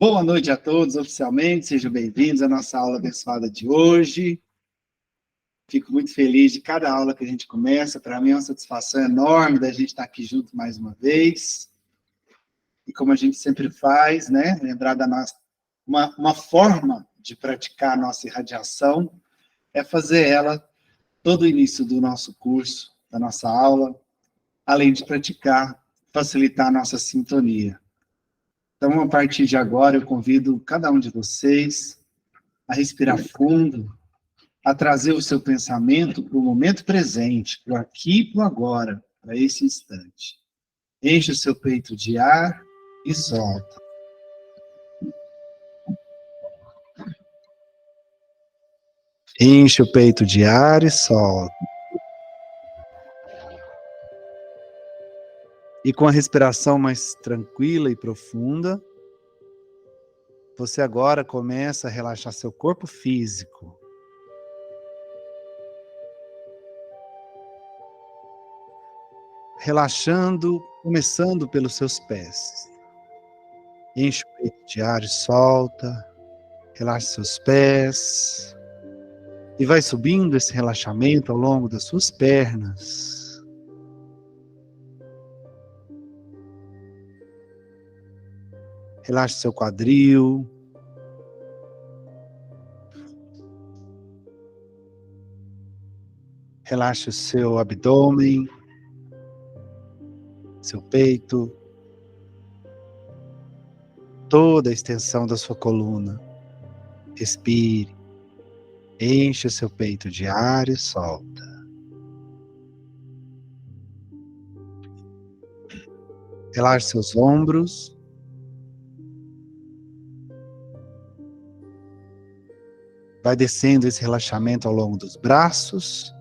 Boa noite a todos, oficialmente, sejam bem-vindos à nossa aula abençoada de hoje. Fico muito feliz de cada aula que a gente começa, para mim é uma satisfação enorme da gente estar aqui junto mais uma vez. E como a gente sempre faz, né, lembrar da nossa, uma forma de praticar a nossa irradiação é fazer ela todo o início do nosso curso, da nossa aula, além de praticar, facilitar a nossa sintonia. Então, a partir de agora, eu convido cada um de vocês a respirar fundo, a trazer o seu pensamento para o momento presente, para o aqui e para o agora, para esse instante. Enche o seu peito de ar e solta. Enche o peito de ar e solta. E com a respiração mais tranquila e profunda, você agora começa a relaxar seu corpo físico. Relaxando, começando pelos seus pés. Enche o peito de ar e solta. Relaxe seus pés. E vai subindo esse relaxamento ao longo das suas pernas. Relaxe seu quadril. Relaxe o seu abdômen, seu peito, toda a extensão da sua coluna. Respire, enche o seu peito de ar e solta. Relaxe seus ombros. Vai descendo esse relaxamento ao longo dos braços,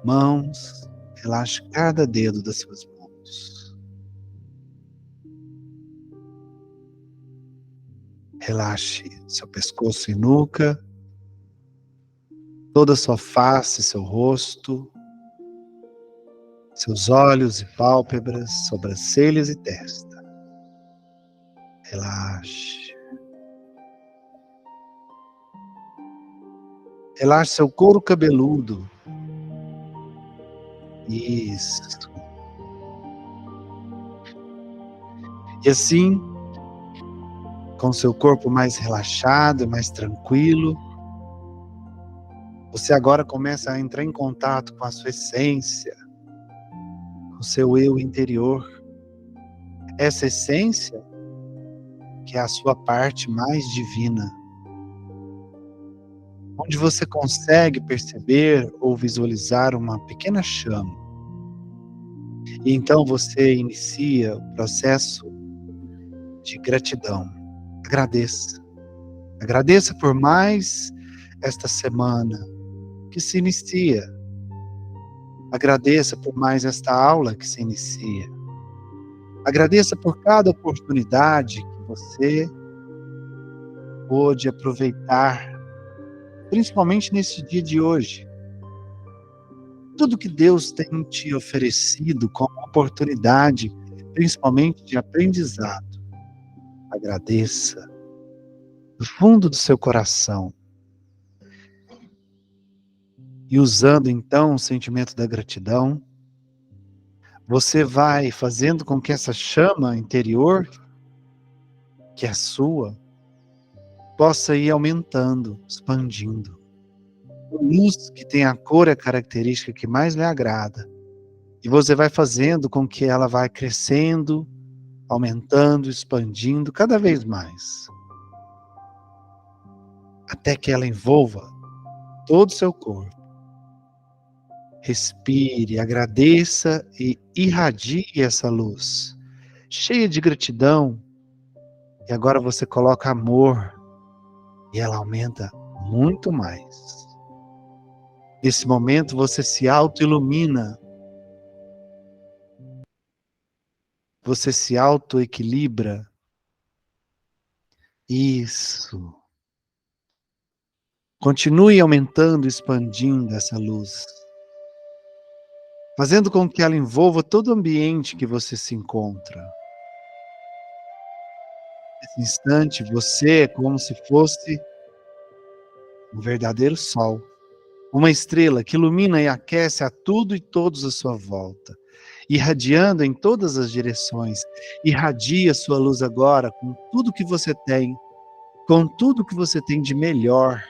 mãos. Relaxe cada dedo das suas mãos. Relaxe seu pescoço e nuca, toda a sua face, seu rosto, seus olhos e pálpebras, sobrancelhas e testa. Relaxe. Relaxe seu couro cabeludo. Isso. E assim, com seu corpo mais relaxado e mais tranquilo, você agora começa a entrar em contato com a sua essência, com o seu eu interior. Essa essência que é a sua parte mais divina, onde você consegue perceber ou visualizar uma pequena chama. E então você inicia o processo de gratidão. Agradeça. Agradeça por mais esta semana que se inicia. Agradeça por mais esta aula que se inicia. Agradeça por cada oportunidade que você pôde aproveitar, principalmente nesse dia de hoje. Tudo que Deus tem te oferecido como oportunidade, principalmente de aprendizado. Agradeça do fundo do seu coração. E usando então o sentimento da gratidão, você vai fazendo com que essa chama interior, que é sua, possa ir aumentando, expandindo. A luz que tem a cor e a característica que mais lhe agrada. E você vai fazendo com que ela vá crescendo, aumentando, expandindo cada vez mais. Até que ela envolva todo o seu corpo. Respire, agradeça e irradie essa luz, cheia de gratidão. E agora você coloca amor e ela aumenta muito mais. Nesse momento você se auto-ilumina, você se auto-equilibra. Isso. Continue aumentando, expandindo essa luz, fazendo com que ela envolva todo o ambiente que você se encontra. Nesse instante, você é como se fosse um verdadeiro sol, uma estrela que ilumina e aquece a tudo e todos à sua volta, irradiando em todas as direções. Irradia sua luz agora com tudo que você tem, com tudo que você tem de melhor.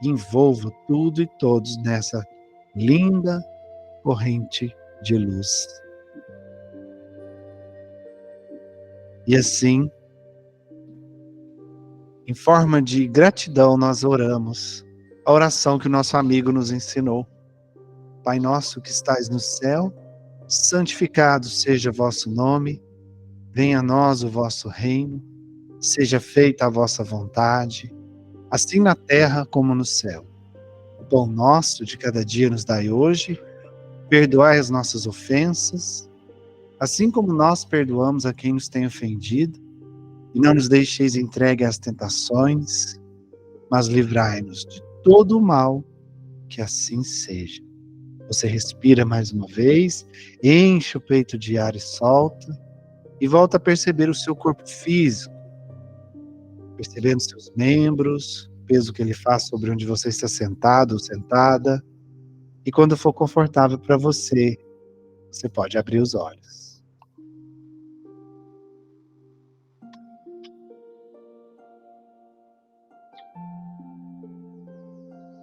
Envolva tudo e todos nessa linda corrente de luz. E assim, em forma de gratidão, nós oramos a oração que o nosso amigo nos ensinou. Pai nosso que estais no céu, santificado seja vosso nome, venha a nós o vosso reino, seja feita a vossa vontade, assim na terra como no céu. O pão nosso de cada dia nos dai hoje, perdoai as nossas ofensas, assim como nós perdoamos a quem nos tem ofendido, e não nos deixeis entregue às tentações, mas livrai-nos de todo o mal, que assim seja. Você respira mais uma vez, enche o peito de ar e solta, e volta a perceber o seu corpo físico, percebendo seus membros, o peso que ele faz sobre onde você está sentado ou sentada, e quando for confortável para você, você pode abrir os olhos.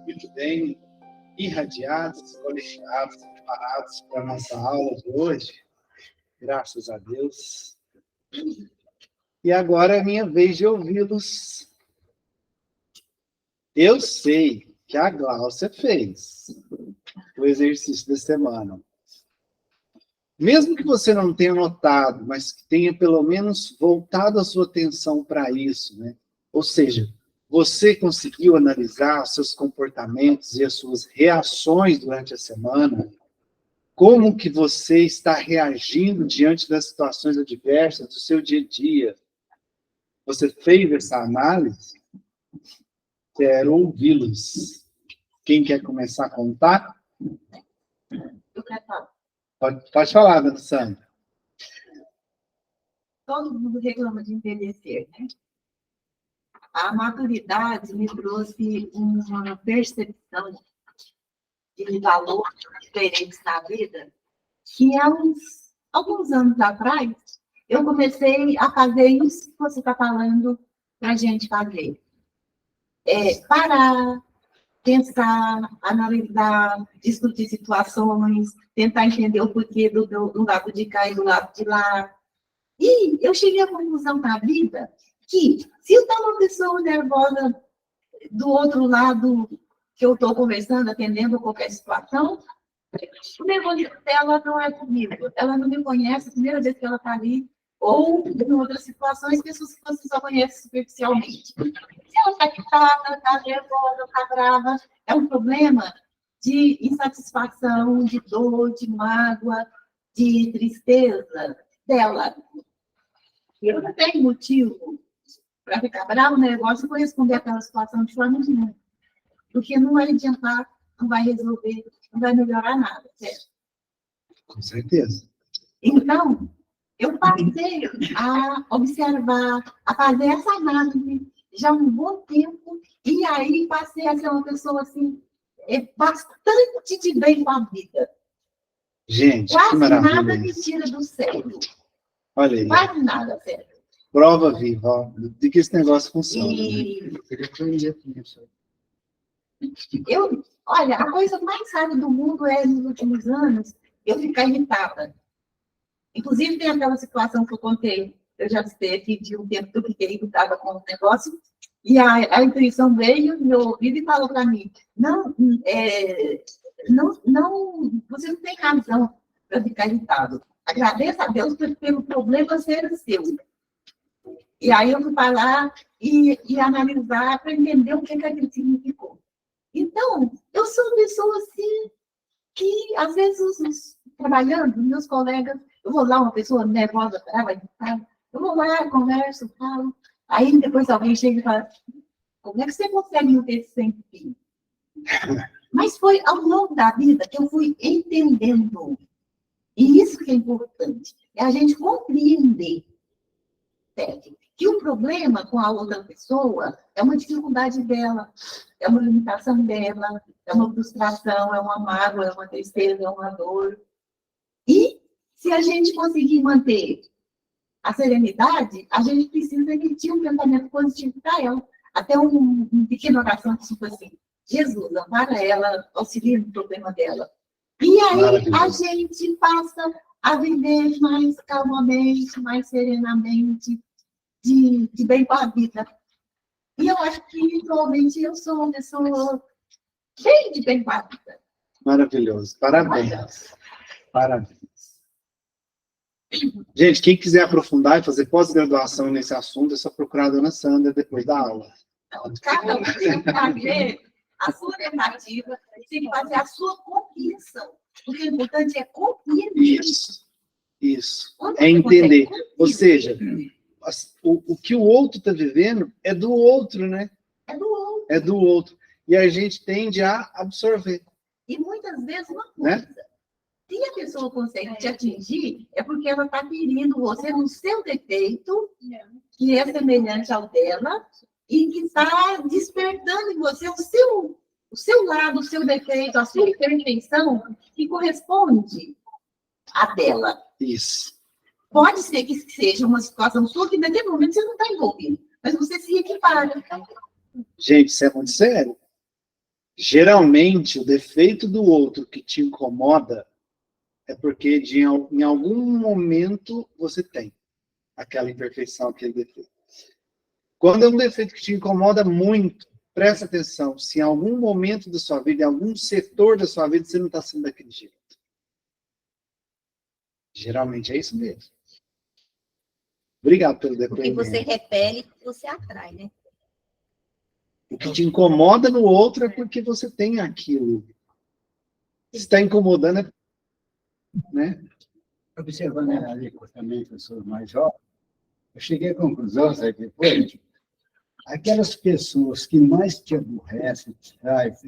Muito bem, irradiados, colegiados, preparados para a nossa aula de hoje, graças a Deus. E agora é minha vez de ouvi-los. Eu sei que a Gláucia fez o exercício da semana. Mesmo que você não tenha notado, mas que tenha pelo menos voltado a sua atenção para isso, né? Ou seja, você conseguiu analisar os seus comportamentos e as suas reações durante a semana? Como que você está reagindo diante das situações adversas do seu dia a dia? Você fez essa análise? Quero ouvi-los. Quem quer começar a contar? Eu quero falar. Pode falar, dona Sandra. Todo mundo reclama de envelhecer, né? A maturidade me trouxe uma percepção de valores diferentes na vida, que há alguns anos atrás, eu comecei a fazer isso que você está falando para a gente fazer. Parar, pensar, analisar, discutir situações, tentar entender o porquê do lado de cá e do lado de lá. E eu cheguei à conclusão na vida que, se eu estou uma pessoa nervosa do outro lado que eu estou conversando, atendendo a qualquer situação, o nervosismo dela não é comigo. Ela não me conhece, a primeira vez que ela está ali, ou em outras situações, pessoas que você só conhece superficialmente. Se ela está agitada, está nervosa, está brava, é um problema de insatisfação, de dor, de mágoa, de tristeza dela. Eu não tenho motivo para ficar bravo no negócio e corresponder àquela situação de forma nenhuma. Porque não vai adiantar, não vai resolver, não vai melhorar nada, certo? Com certeza. Então, eu passei a observar, a fazer essa análise já há um bom tempo, e aí passei a ser uma pessoa, assim, bastante de bem com a vida. Gente, quase que maravilha. Nada me tira do sério. Olha aí. Quase nada, sério. Prova viva, ó, de que esse negócio funciona. Olha, a coisa mais rara do mundo é, nos últimos anos, eu ficar irritada. Inclusive, tem aquela situação que eu contei, eu já citei aqui, de um tempo que eu fiquei irritada com o negócio, e a intuição veio no meu ouvido e falou para mim, não, você não tem razão para ficar irritado. Agradeça a Deus pelo problema ser seu. E aí eu fui falar e analisar para entender o que aquilo significou. Então, eu sou uma pessoa assim, que às vezes, trabalhando, meus colegas, eu vou lá, uma pessoa nervosa, brava, irritada, eu vou lá, converso, falo, aí depois alguém chega e fala, como é que você consegue não ter esse sentido? Mas foi ao longo da vida que eu fui entendendo. E isso que é importante, é a gente compreender, certo? que o problema com a outra pessoa é uma dificuldade dela, é uma limitação dela, é uma frustração, é uma mágoa, é uma tristeza, é uma dor. E se a gente conseguir manter a serenidade, a gente precisa emitir um pensamento positivo para ela. Até uma pequena oração tipo assim, Jesus, ampara ela, auxilia no problema dela. E aí a gente passa a viver mais calmamente, mais serenamente, de bem com a vida. E eu acho que, atualmente, eu sou uma pessoa cheia de bem com a vida. Maravilhoso. Parabéns. Parabéns. Gente, quem quiser aprofundar e fazer pós-graduação nesse assunto, é só procurar a dona Sandra depois da aula. Então, cada um tem que fazer a sua tentativa, tem que fazer a sua compreensão. Porque o importante é compreender. Isso. É entender. Ou seja, o que o outro está vivendo é do outro, né? É do outro. É do outro. E a gente tende a absorver. E muitas vezes uma coisa. Né? Se a pessoa consegue te atingir, é porque ela está querendo você no seu defeito, que é semelhante ao dela, e que está despertando em você o seu lado, o seu defeito, a sua imperfeição, que corresponde à dela. Isso. Pode ser que seja uma situação sua que naquele momento você não está envolvido, mas você se equipara. Gente, isso é muito sério. Geralmente, o defeito do outro que te incomoda é porque em algum momento você tem aquela imperfeição, aquele defeito. Quando é um defeito que te incomoda muito, presta atenção, se em algum momento da sua vida, em algum setor da sua vida, você não está sendo daquele jeito. Geralmente é isso mesmo. Obrigado pelo depoimento. Porque você repele, você atrai, né? O que te incomoda no outro é porque você tem aquilo. Se está incomodando, é... né? Observando ali também, que eu sou mais jovem, eu cheguei à conclusão, sabe, depois, aquelas pessoas que mais te aborrecem,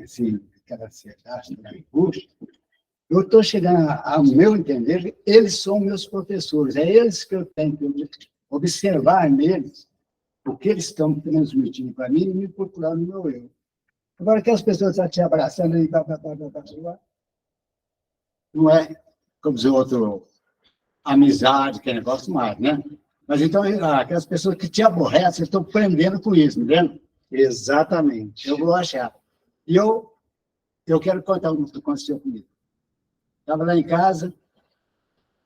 assim, aquela ansiedade, aquela angústia, eu estou chegando, ao meu entender, eles são meus professores, é eles que eu tenho que observar neles o que eles estão transmitindo para mim e me procurar no meu eu. Agora, aquelas pessoas estão te abraçando aí, não é, como dizer outro, amizade, que é negócio mais, né? Mas então, aquelas pessoas que te aborrecem estão prendendo com isso, não é? Exatamente. Eu vou achar. E eu quero contar o que aconteceu comigo. Estava lá em casa,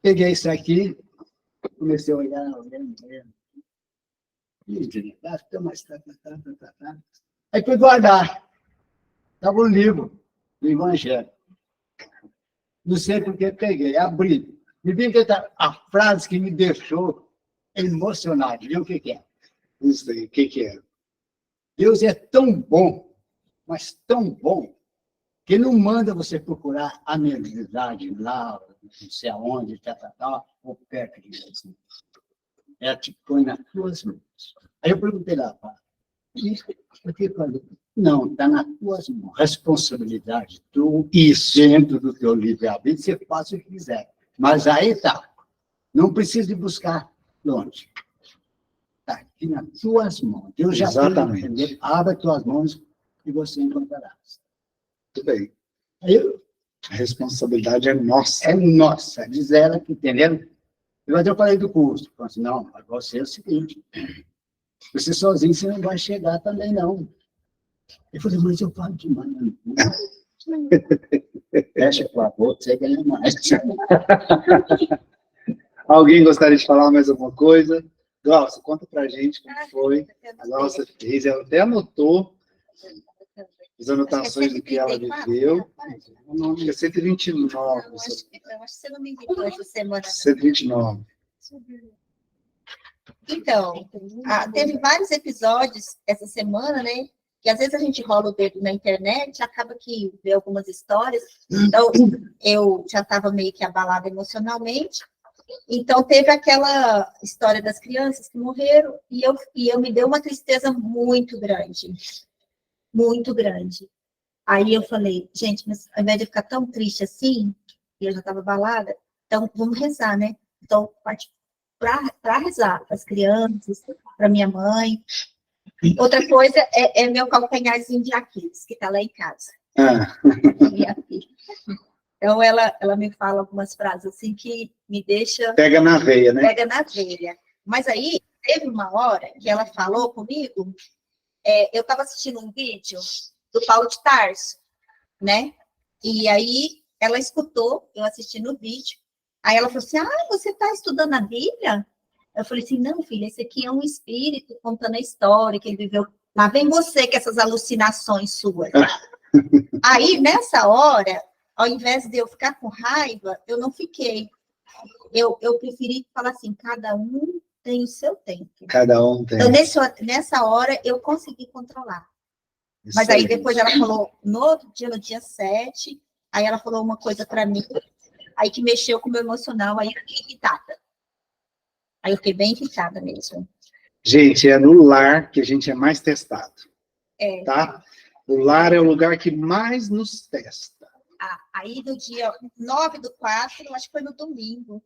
peguei isso aqui, comecei a olhar. Aí fui guardar. Estava um livro do Evangelho. Não sei por que peguei, abri. Me vi que a frase que me deixou emocionado. Viu o que é? Não sei, o que é? Deus é tão bom, mas tão bom, que não manda você procurar amizade lá, não sei aonde, ou perto de você. Ela te põe nas tuas mãos. Aí eu perguntei lá, por que falei? Não, está nas tuas mãos. Responsabilidade tu, isso, dentro do teu livre-arbítrio, você faz o que quiser. Mas aí tá. Não precisa de buscar longe. Está aqui nas tuas mãos. Deus já Exatamente. Abre as tuas mãos e você encontrará. Tudo bem. Aí, a responsabilidade é nossa. É nossa, diz ela, entendendo? Mas eu falei do curso. Eu assim, não, para você é o seguinte, você sozinho você não vai chegar também, não. Eu falei, mas eu falo demais. Fecha com a boca, você ganha mais. Alguém gostaria de falar mais alguma coisa? Glaucia, conta pra gente como foi. A Glaucia fez, ela até anotou as anotações do que ela viveu. Acho que é 129. Eu acho que você não me invitou essa semana. 129. Então, teve vários episódios essa semana, né? Que às vezes a gente rola o dedo na internet, acaba que vê algumas histórias. Então, eu já estava meio que abalada emocionalmente. Então, teve aquela história das crianças que morreram, e eu me deu uma tristeza muito grande. Muito grande. Aí eu falei, gente, mas ao invés de ficar tão triste assim, e eu já estava abalada, então vamos rezar, né? Então, para rezar para as crianças, para minha mãe. Outra coisa é meu calcanharzinho de Aquiles, que está lá em casa. Minha filha. Então, ela me fala algumas frases assim que me deixa... Pega na veia, né? Pega na veia. Mas aí, teve uma hora que ela falou comigo, eu estava assistindo um vídeo do Paulo de Tarso, né? E aí, ela escutou, eu assistindo o vídeo, aí ela falou assim, você está estudando a Bíblia? Eu falei assim, não, filha, esse aqui é um espírito contando a história que ele viveu. Lá vem você com essas alucinações suas. Aí, nessa hora, ao invés de eu ficar com raiva, eu não fiquei. Eu preferi falar assim, cada um tem o seu tempo. Cada um tem. Então, nessa hora, eu consegui controlar. Mas aí, depois ela falou, no dia 7, aí ela falou uma coisa para mim, aí que mexeu com o meu emocional, aí eu fiquei irritada. Aí eu fiquei bem irritada mesmo. Gente, é no lar que a gente é mais testado. Tá? O lar é o lugar que mais nos testa. Aí no dia 9/4, acho que foi no domingo.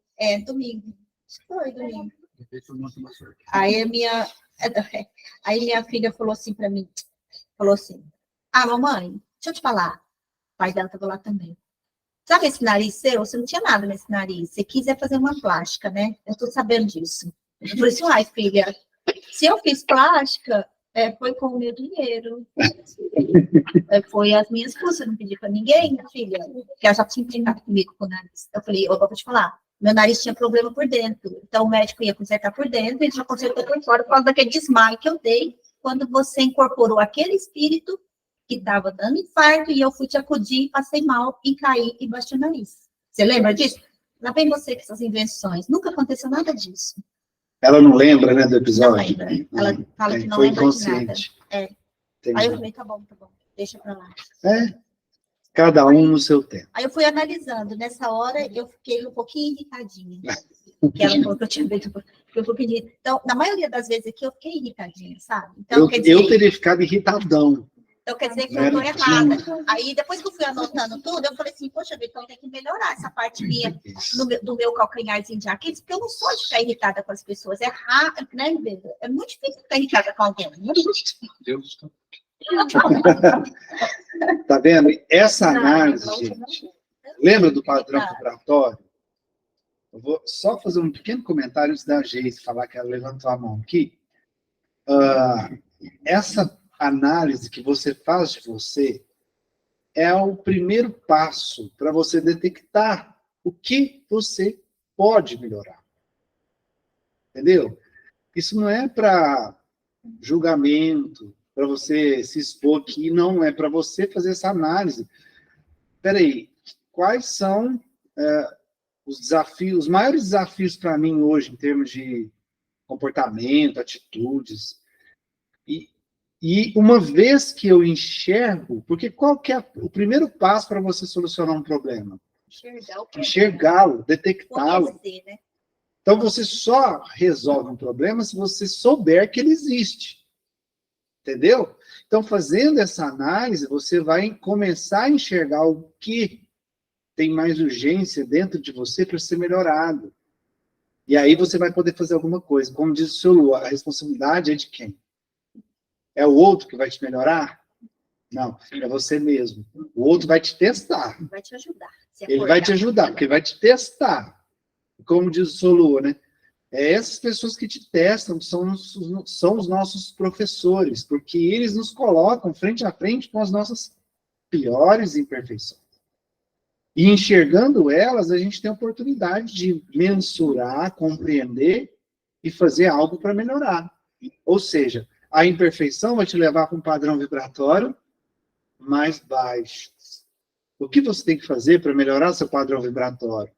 Domingo. Acho que foi domingo. Aí minha filha falou assim para mim, falou assim, mamãe, deixa eu te falar. O pai dela estava lá também. Sabe esse nariz seu? Você não tinha nada nesse nariz. Você quis fazer uma plástica, né? Eu estou sabendo disso. Eu falei assim, filha, se eu fiz plástica, foi com o meu dinheiro. Foi as minhas custas, eu não pedi para ninguém, minha filha. Porque ela já tinha brincado comigo com o nariz. Eu falei, eu vou te falar, meu nariz tinha problema por dentro. Então o médico ia consertar por dentro, ele já consertou por fora, por causa daquele desmaio que eu dei quando você incorporou aquele espírito que estava dando infarto, e eu fui te acudir, passei mal e caí e bati o nariz. Você lembra disso? Lá vem você com essas invenções. Nunca aconteceu nada disso. Ela não lembra, né, do episódio? Não lembra. Ela fala que não foi lembra de nada. inconsciente. Aí eu falei, tá bom, deixa pra lá. Cada um no seu tempo. Aí eu fui analisando. Nessa hora, eu fiquei um pouquinho irritadinha. Que ela falou que eu tinha feito... Então, na maioria das vezes aqui, eu fiquei irritadinha, sabe? Então, eu teria ficado irritadão. Então, quer dizer que eu estou errada. Aí, depois que eu fui anotando tudo, eu falei assim, poxa, então tem que melhorar essa parte minha do meu calcanharzinho de Aquiles, porque eu não sou de ficar irritada com as pessoas. É raro, né, Beda? É muito difícil ficar irritada com alguém. Tá vendo? Essa análise, gente, lembra do padrão vibratório? Eu vou só fazer um pequeno comentário antes da Geise falar que ela levantou a mão aqui. Essa análise que você faz de você é o primeiro passo para você detectar o que você pode melhorar. Entendeu? Isso não é para julgamento, para você se expor aqui, não, é para você fazer essa análise. Espera aí, quais são os desafios, os maiores desafios para mim hoje, em termos de comportamento, atitudes, e uma vez que eu enxergo, porque qual que é o primeiro passo para você solucionar um problema? Enxergá-lo, detectá-lo. Né? Então, você só resolve um problema se você souber que ele existe. Entendeu? Então, fazendo essa análise, você vai começar a enxergar o que tem mais urgência dentro de você para ser melhorado. E aí você vai poder fazer alguma coisa. Como diz o seu Lu, a responsabilidade é de quem? É o outro que vai te melhorar? Não, é você mesmo. O outro vai te testar. Vai te ajudar. Ele vai te ajudar, porque ele vai te testar. Como diz o seu Lu, né? Essas pessoas que te testam são os nossos professores, porque eles nos colocam frente a frente com as nossas piores imperfeições. E enxergando elas, a gente tem a oportunidade de mensurar, compreender e fazer algo para melhorar. Ou seja, a imperfeição vai te levar para um padrão vibratório mais baixo. O que você tem que fazer para melhorar seu padrão vibratório?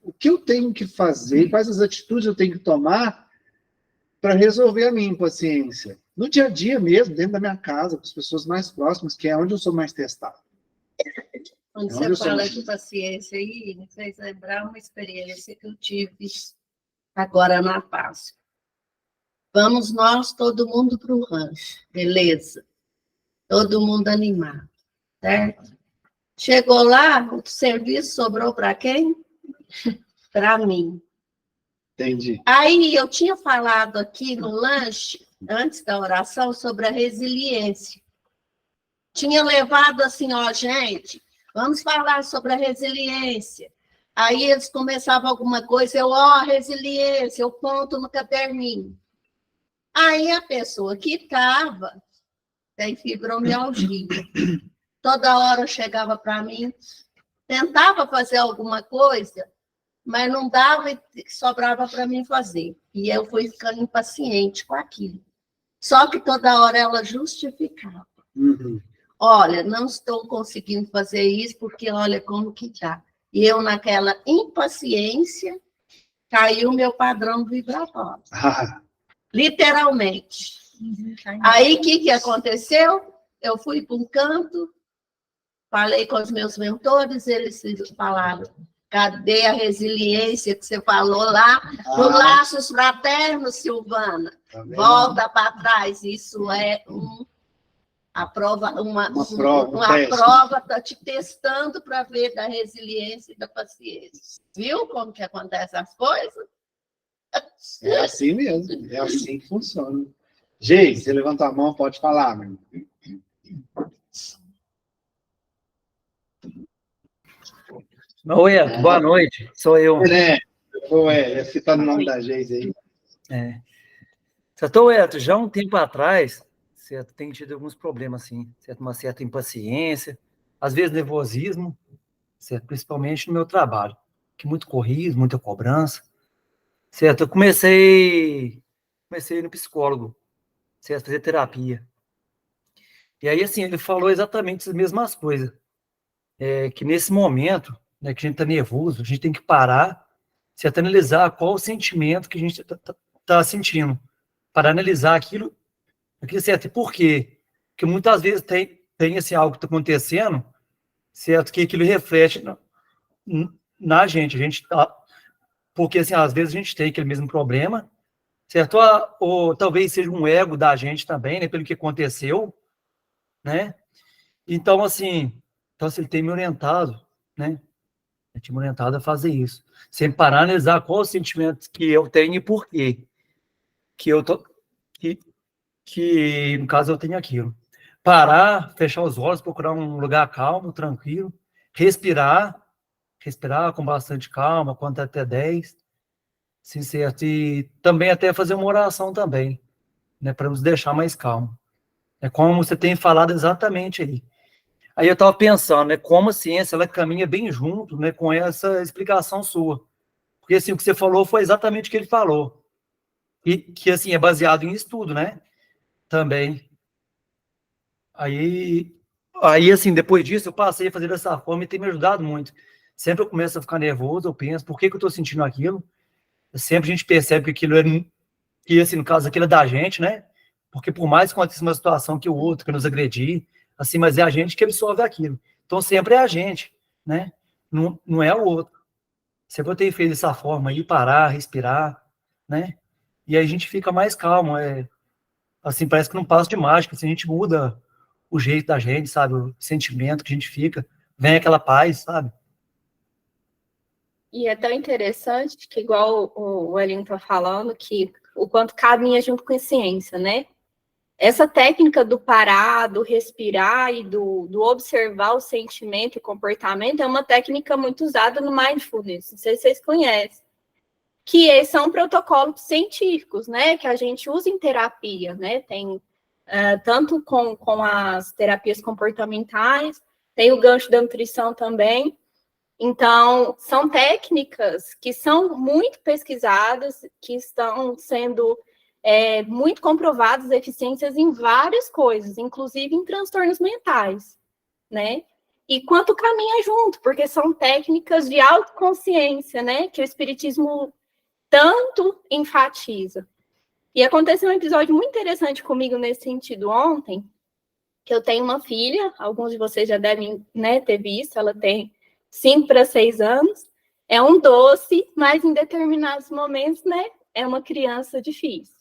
O que eu tenho que fazer, quais as atitudes eu tenho que tomar para resolver a minha impaciência? No dia a dia mesmo, dentro da minha casa, com as pessoas mais próximas, que é onde eu sou mais testado. Quando você fala de paciência aí, me fez lembrar uma experiência que eu tive agora na Páscoa. Vamos nós, todo mundo para o rancho, beleza. Todo mundo animado, certo? Chegou lá, o serviço sobrou para quem? para mim. Entendi. Aí eu tinha falado aqui no lanche, antes da oração, sobre a resiliência. Tinha levado assim, ó, gente, vamos falar sobre a resiliência. Aí eles começavam alguma coisa, resiliência, eu ponto no caderninho. Aí a pessoa que estava, tem fibromialgia, toda hora chegava para mim, tentava fazer alguma coisa, mas não dava e sobrava para mim fazer. E eu fui ficando impaciente com aquilo. Só que toda hora ela justificava. Uhum. Olha, não estou conseguindo fazer isso porque olha como que está. E eu, naquela impaciência, caiu o meu padrão vibratório. Literalmente. Aí, o que aconteceu? Eu fui para um canto, falei com os meus mentores, eles falaram, cadê a resiliência que você falou lá? No Laços Fraternos, Silvana. Tá vendo? Volta para trás. Isso é uma prova está te testando para ver da resiliência e da paciência. Viu como que acontecem as coisas? É assim mesmo, é assim que funciona. Gente, você levantou a mão, pode falar, meu. Oi, boa noite, sou eu. Ué, você tá no nome da Geise aí. Certo, Eto, já há um tempo atrás, certo, tenho tido alguns problemas, assim, certo, uma certa impaciência, às vezes nervosismo, certo, principalmente no meu trabalho, que muito corrido, muita cobrança, certo, eu comecei a ir no psicólogo, certo, fazer terapia. E aí, assim, ele falou exatamente as mesmas coisas, que nesse momento, né, que a gente está nervoso, a gente tem que parar, certo, analisar qual o sentimento que a gente está sentindo, para analisar aquilo certo, e por quê? Porque muitas vezes tem assim, algo que está acontecendo, certo, que aquilo reflete na gente, a gente tá, porque assim, às vezes a gente tem aquele mesmo problema, certo, ou talvez seja um ego da gente também, né, pelo que aconteceu, né, então assim, ele tem me orientado, né, ele tem me orientado a fazer isso, sempre parar, analisar qual o sentimento que eu tenho e por quê, que eu tô, que no caso eu tenho aquilo. Parar, fechar os olhos, procurar um lugar calmo, tranquilo, respirar com bastante calma, contar até 10, sim, certo? E também até fazer uma oração também, né, para nos deixar mais calmo. É como você tem falado exatamente aí. Aí eu estava pensando, né, como a ciência ela caminha bem junto, né, com essa explicação sua. Porque assim, o que você falou foi exatamente o que ele falou. E que assim é baseado em estudo, né? Também. Aí, assim, depois disso, eu passei a fazer dessa forma e tem me ajudado muito. Sempre eu começo a ficar nervoso, eu penso, por que eu estou sentindo aquilo? Sempre a gente percebe que aquilo que, assim, no caso, aquilo é da gente, né? Porque por mais que aconteça uma situação que o outro que nos agredir, assim, mas é a gente que absorve aquilo. Então, sempre é a gente, né? Não é o outro. Sempre eu tenho feito dessa forma aí, parar, respirar, né? E aí a gente fica mais calmo, assim, parece que não passa de mágica, assim, a gente muda o jeito da gente, sabe, o sentimento que a gente fica, vem aquela paz, sabe? E é tão interessante que, igual o Elinho está falando, que o quanto caminha junto com a ciência, né? Essa técnica do parar, do respirar e do observar o sentimento e comportamento é uma técnica muito usada no Mindfulness, não sei se vocês conhecem, que são protocolos científicos, né? Que a gente usa em terapia, né? Tem tanto com as terapias comportamentais, tem o gancho da nutrição também. Então, são técnicas que são muito pesquisadas, que estão sendo muito comprovadas eficiências em várias coisas, inclusive em transtornos mentais, né? E quanto caminha junto, porque são técnicas de autoconsciência, né? Que o Espiritismo tanto enfatiza. E aconteceu um episódio muito interessante comigo nesse sentido ontem, que eu tenho uma filha, alguns de vocês já devem, né, ter visto, ela tem 5 para 6 anos, é um doce, mas em determinados momentos, né, é uma criança difícil.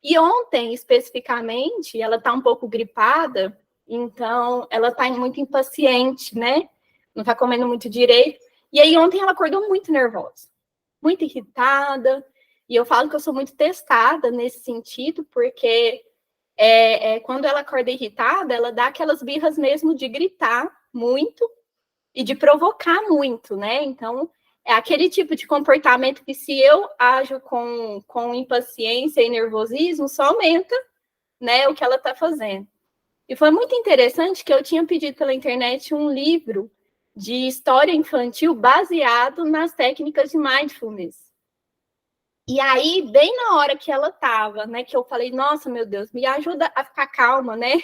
E ontem, especificamente, ela está um pouco gripada, então ela está muito impaciente, né, não está comendo muito direito, e aí ontem ela acordou muito nervosa. muito irritada, e eu falo que eu sou muito testada nesse sentido, porque quando ela acorda irritada, ela dá aquelas birras mesmo de gritar muito e de provocar muito, né? Então, é aquele tipo de comportamento que, se eu ajo com impaciência e nervosismo, só aumenta, né, o que ela está fazendo. E foi muito interessante que eu tinha pedido pela internet um livro de história infantil baseado nas técnicas de mindfulness. E aí, bem na hora que ela estava, né, que eu falei, nossa, meu Deus, me ajuda a ficar calma, né,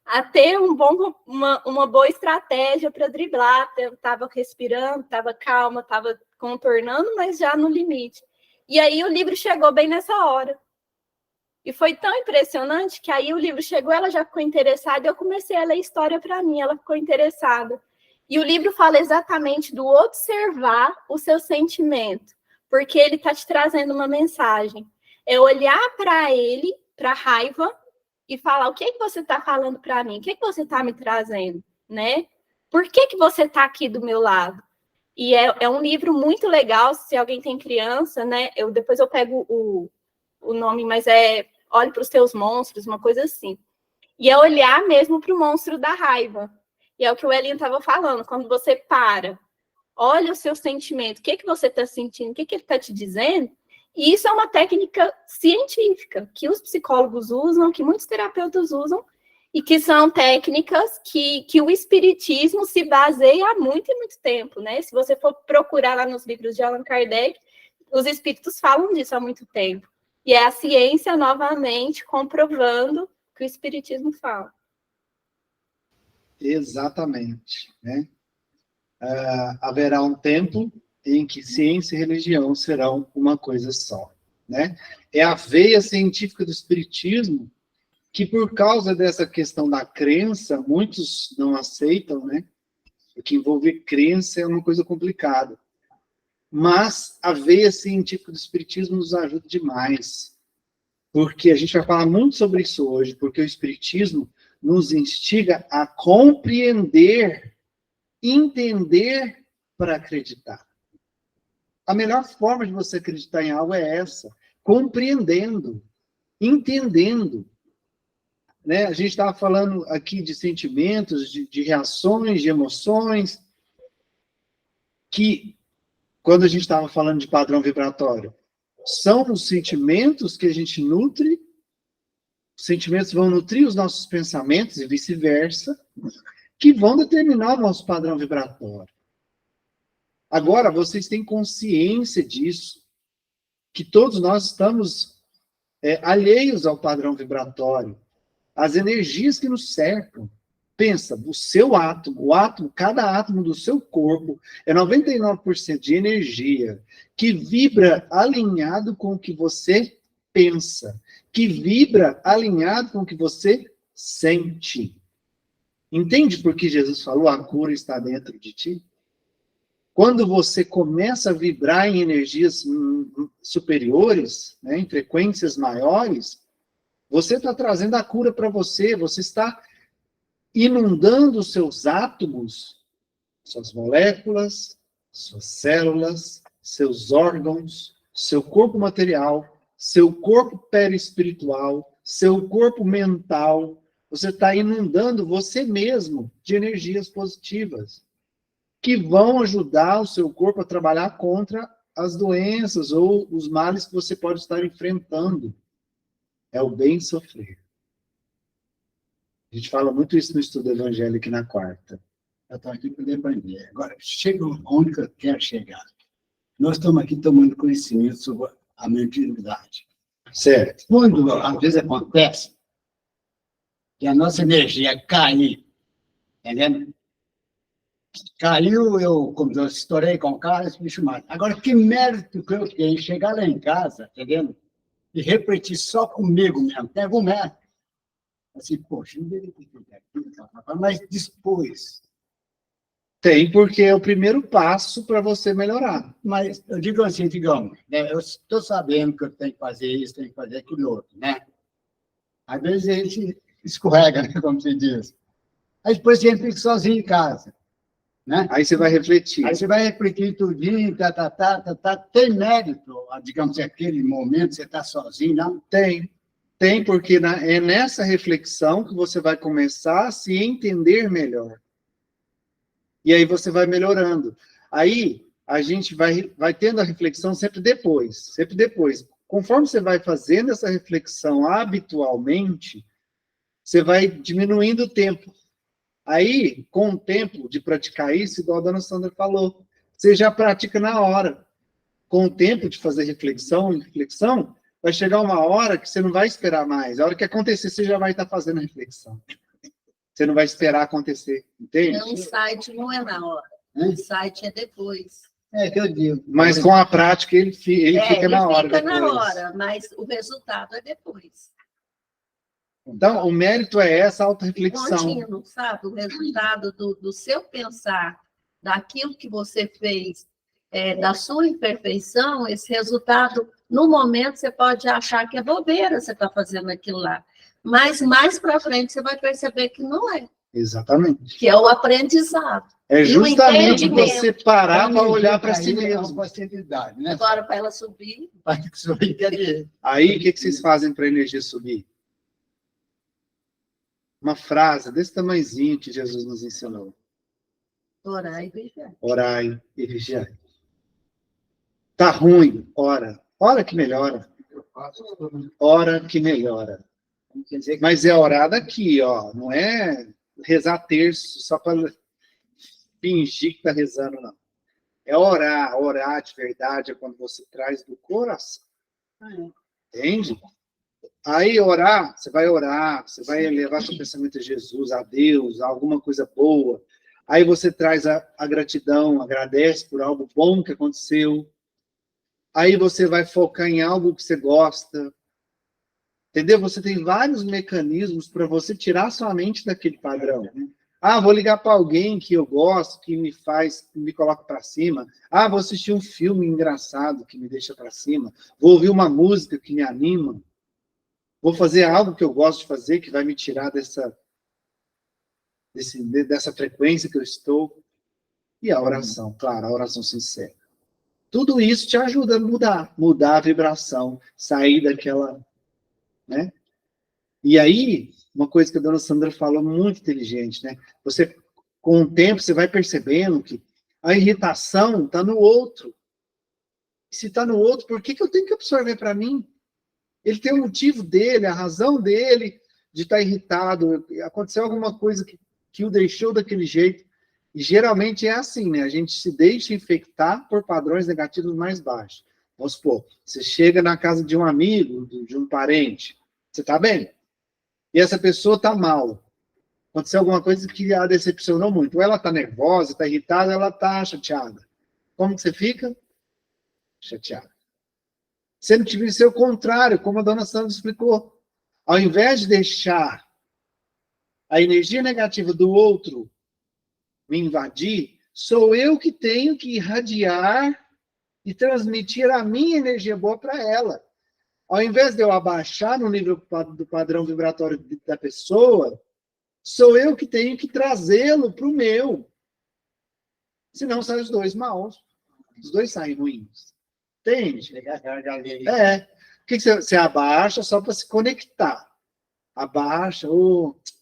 a ter uma boa estratégia para driblar. Eu estava respirando, estava calma, estava contornando, mas já no limite. E aí o livro chegou bem nessa hora. E foi tão impressionante que aí o livro chegou, ela já ficou interessada, e eu comecei a ler a história para mim, ela ficou interessada. E o livro fala exatamente do observar o seu sentimento, porque ele está te trazendo uma mensagem. É olhar para ele, para a raiva, e falar: o que é que você está falando para mim? O que é que você está me trazendo? Né? Por que você está aqui do meu lado? E é um livro muito legal, se alguém tem criança, né? Depois eu pego o nome, mas Olhe para os Teus Monstros, uma coisa assim. E é olhar mesmo para o monstro da raiva. E é o que o Elinho estava falando, quando você para, olha o seu sentimento, o que você está sentindo, o que ele está te dizendo. E isso é uma técnica científica que os psicólogos usam, que muitos terapeutas usam, e que são técnicas que o espiritismo se baseia há muito e muito tempo, né? Se você for procurar lá nos livros de Allan Kardec, os espíritos falam disso há muito tempo. E é a ciência, novamente, comprovando o que o espiritismo fala. Exatamente, né? Haverá um tempo em que ciência e religião serão uma coisa só, né? É a veia científica do espiritismo que, por causa dessa questão da crença, muitos não aceitam, né? Porque envolver crença é uma coisa complicada. Mas a veia científica do espiritismo nos ajuda demais, porque a gente vai falar muito sobre isso hoje, porque o espiritismo nos instiga a compreender, entender para acreditar. A melhor forma de você acreditar em algo é essa, compreendendo, entendendo. Né? A gente estava falando aqui de sentimentos, de reações, de emoções, que, quando a gente estava falando de padrão vibratório, são os sentimentos que a gente nutre, os sentimentos vão nutrir os nossos pensamentos e vice-versa, que vão determinar o nosso padrão vibratório. Agora, vocês têm consciência disso, que todos nós estamos alheios ao padrão vibratório, às energias que nos cercam. Pensa, o seu átomo, cada átomo do seu corpo é 99% de energia que vibra alinhado com o que você pensa, que vibra alinhado com o que você sente. Entende por que Jesus falou: a cura está dentro de ti? Quando você começa a vibrar em energias superiores, né, em frequências maiores, você está trazendo a cura para você, você está inundando os seus átomos, suas moléculas, suas células, seus órgãos, seu corpo material, seu corpo perispiritual, seu corpo mental. Você está inundando você mesmo de energias positivas, que vão ajudar o seu corpo a trabalhar contra as doenças ou os males que você pode estar enfrentando. É o bem sofrer. A gente fala muito isso no estudo evangélico na quarta. Eu estou aqui para aprender. Agora, chega onde eu quero chegar. Nós estamos aqui tomando conhecimento sobre a mediunidade. Certo. Quando, às vezes, acontece que a nossa energia cair, entendendo? Caiu, como eu estourei com o carro, esse bicho mata. Agora, que mérito que eu tenho chegar lá em casa, entendendo? E refletir só comigo mesmo. Tem algum mérito? Assim, poxa, não deveria ter feito aquilo, mas depois. Tem, porque é o primeiro passo para você melhorar. Mas eu digo assim, digamos, né, eu estou sabendo que eu tenho que fazer isso, tenho que fazer aquilo outro, né? Às vezes a gente escorrega, né, como se diz. Aí depois a gente fica sozinho em casa. né? Aí você vai refletir. Aí você vai refletir tudinho, tem mérito, digamos, aquele momento você está sozinho, não? Tem, porque é nessa reflexão que você vai começar a se entender melhor. E aí você vai melhorando. Aí a gente vai tendo a reflexão sempre depois. Conforme você vai fazendo essa reflexão habitualmente, você vai diminuindo o tempo. Aí, com o tempo de praticar isso, igual a dona Sandra falou, você já pratica na hora. Com o tempo de fazer reflexão, vai chegar uma hora que você não vai esperar mais. A hora que acontecer, você já vai estar fazendo reflexão. Você não vai esperar acontecer, entende? Então, o site não é na hora. O site é depois. É que eu digo. Mas com a prática, ele fica na hora. Fica na depois. hora, mas o resultado é depois. Então, o mérito é essa autorreflexão. Contínuo, sabe? O resultado do seu pensar, daquilo que você fez, da sua imperfeição, esse resultado, no momento, você pode achar que é bobeira você estar fazendo aquilo lá. Mas mais para frente você vai perceber que não é. Exatamente. Que é o aprendizado. É justamente entendimento. você parar para olhar para si É uma mesmo. facilidade, né? Agora, para ela subir, Para que você entender. Aí, o que vocês fazem para a energia subir? Uma frase desse tamanhozinho que Jesus nos ensinou. orar e vigiar. Orai e vigiai. Tá ruim, ora. Ora que melhora. Ora que melhora. Mas é orar daqui, ó. Não é rezar terço só para fingir que está rezando, não. É orar. Orar de verdade é quando você traz do coração. Entende? Aí orar, você vai elevar seu pensamento a Jesus, a Deus, a alguma coisa boa. Aí você traz a gratidão, agradece por algo bom que aconteceu. Aí você vai focar em algo que você gosta. Entendeu? Você tem vários mecanismos para você tirar sua mente daquele padrão. Ah, vou ligar para alguém que eu gosto, que me coloca para cima. Ah, vou assistir um filme engraçado que me deixa para cima. Vou ouvir uma música que me anima. Vou fazer algo que eu gosto de fazer, que vai me tirar dessa frequência que eu estou. E a oração, claro, a oração sincera. Tudo isso te ajuda a mudar a vibração, sair daquela, né? E aí, uma coisa que a dona Sandra falou muito inteligente, né? Você, com o tempo, você vai percebendo que a irritação está no outro. Se está no outro, por que eu tenho que absorver para mim? Ele tem o motivo dele, a razão dele de estar irritado. Aconteceu alguma coisa que o deixou daquele jeito. E geralmente é assim, né? A gente se deixa infectar por padrões negativos mais baixos. Vamos supor, você chega na casa de um amigo, de um parente, você está bem? E essa pessoa está mal. Aconteceu alguma coisa que a decepcionou muito. Ou ela está nervosa, está irritada, ela está chateada. Como que você fica? Chateado. Sendo que ser o contrário, como a dona Sandra explicou. Ao invés de deixar a energia negativa do outro me invadir, sou eu que tenho que irradiar e transmitir a minha energia boa para ela. Ao invés de eu abaixar no nível do padrão vibratório da pessoa, sou eu que tenho que trazê-lo para o meu. Senão saem os dois maus. Os dois saem ruins. Entende? É. O que você abaixa só para se conectar? Abaixa,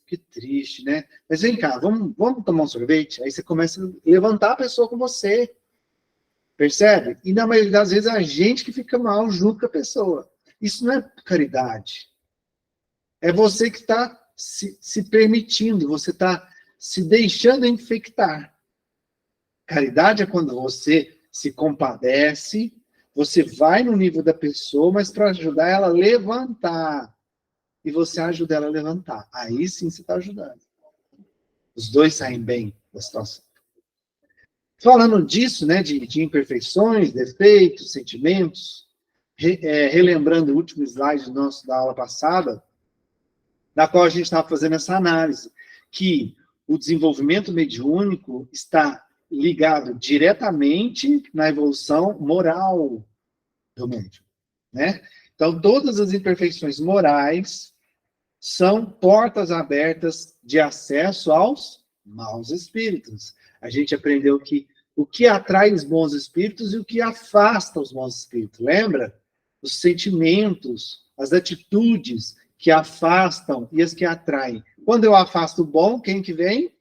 que triste, né? Mas vem cá, vamos tomar um sorvete? Aí você começa a levantar a pessoa com você. Percebe? E na maioria das vezes é a gente que fica mal junto com a pessoa. Isso não é caridade. É você que está se permitindo, você está se deixando infectar. Caridade é quando você se compadece, você vai no nível da pessoa, mas para ajudar ela a levantar. E você ajuda ela a levantar. Aí sim você está ajudando. Os dois saem bem da situação. Falando disso, né, de imperfeições, defeitos, sentimentos, relembrando o último slide da aula passada, na qual a gente estava fazendo essa análise, que o desenvolvimento mediúnico está ligado diretamente na evolução moral do médium, né? Então, todas as imperfeições morais são portas abertas de acesso aos maus espíritos. A gente aprendeu que o que atrai os bons espíritos e o que afasta os bons espíritos. Lembra? Os sentimentos, as atitudes que afastam e as que atraem. Quando eu afasto o bom, quem que vem?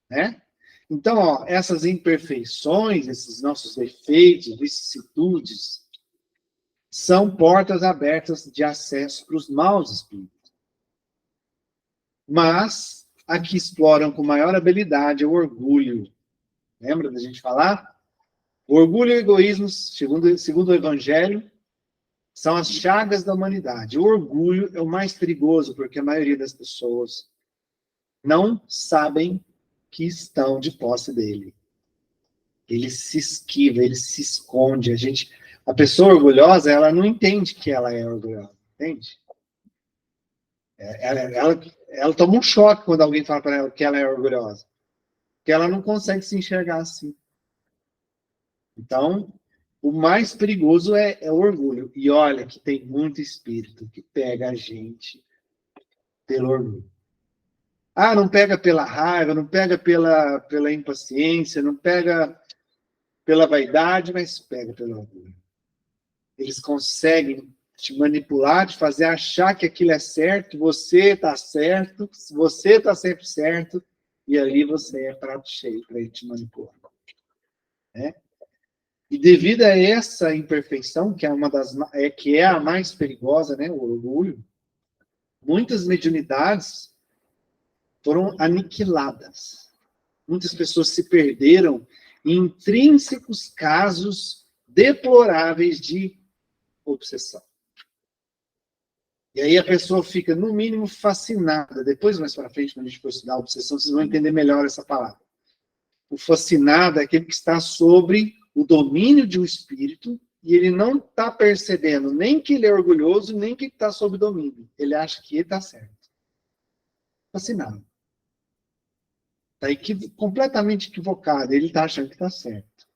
Né? Então, ó, essas imperfeições, esses nossos defeitos, vicissitudes, são portas abertas de acesso para os maus espíritos. Mas a que exploram com maior habilidade é o orgulho. Lembra da gente falar? O orgulho e o egoísmo, segundo o Evangelho, são as chagas da humanidade. O orgulho é o mais perigoso, porque a maioria das pessoas não sabem que estão de posse dele. Ele se esquiva, ele se esconde. A pessoa orgulhosa, ela não entende que ela é orgulhosa, entende? Ela toma um choque quando alguém fala para ela que ela é orgulhosa, porque ela não consegue se enxergar assim. Então, o mais perigoso é o orgulho. E olha que tem muito espírito que pega a gente pelo orgulho. Ah, não pega pela raiva, não pega pela impaciência, não pega pela vaidade, mas pega pelo orgulho. Eles conseguem te manipular, te fazer achar que aquilo é certo, você está certo, você está sempre certo, e ali você é prato cheio para ele te manipular. Né? E devido a essa imperfeição, que é a mais perigosa, né, o orgulho, muitas mediunidades foram aniquiladas. Muitas pessoas se perderam em intrínsecos casos deploráveis de obsessão. E aí a pessoa fica, no mínimo, fascinada. Depois, mais para frente, quando a gente for estudar a obsessão, vocês vão entender melhor essa palavra. O fascinado é aquele que está sobre o domínio de um espírito e ele não está percebendo nem que ele é orgulhoso, nem que está sob domínio. Ele acha que ele está certo. Fascinado. Está completamente equivocado. Ele está achando que está certo.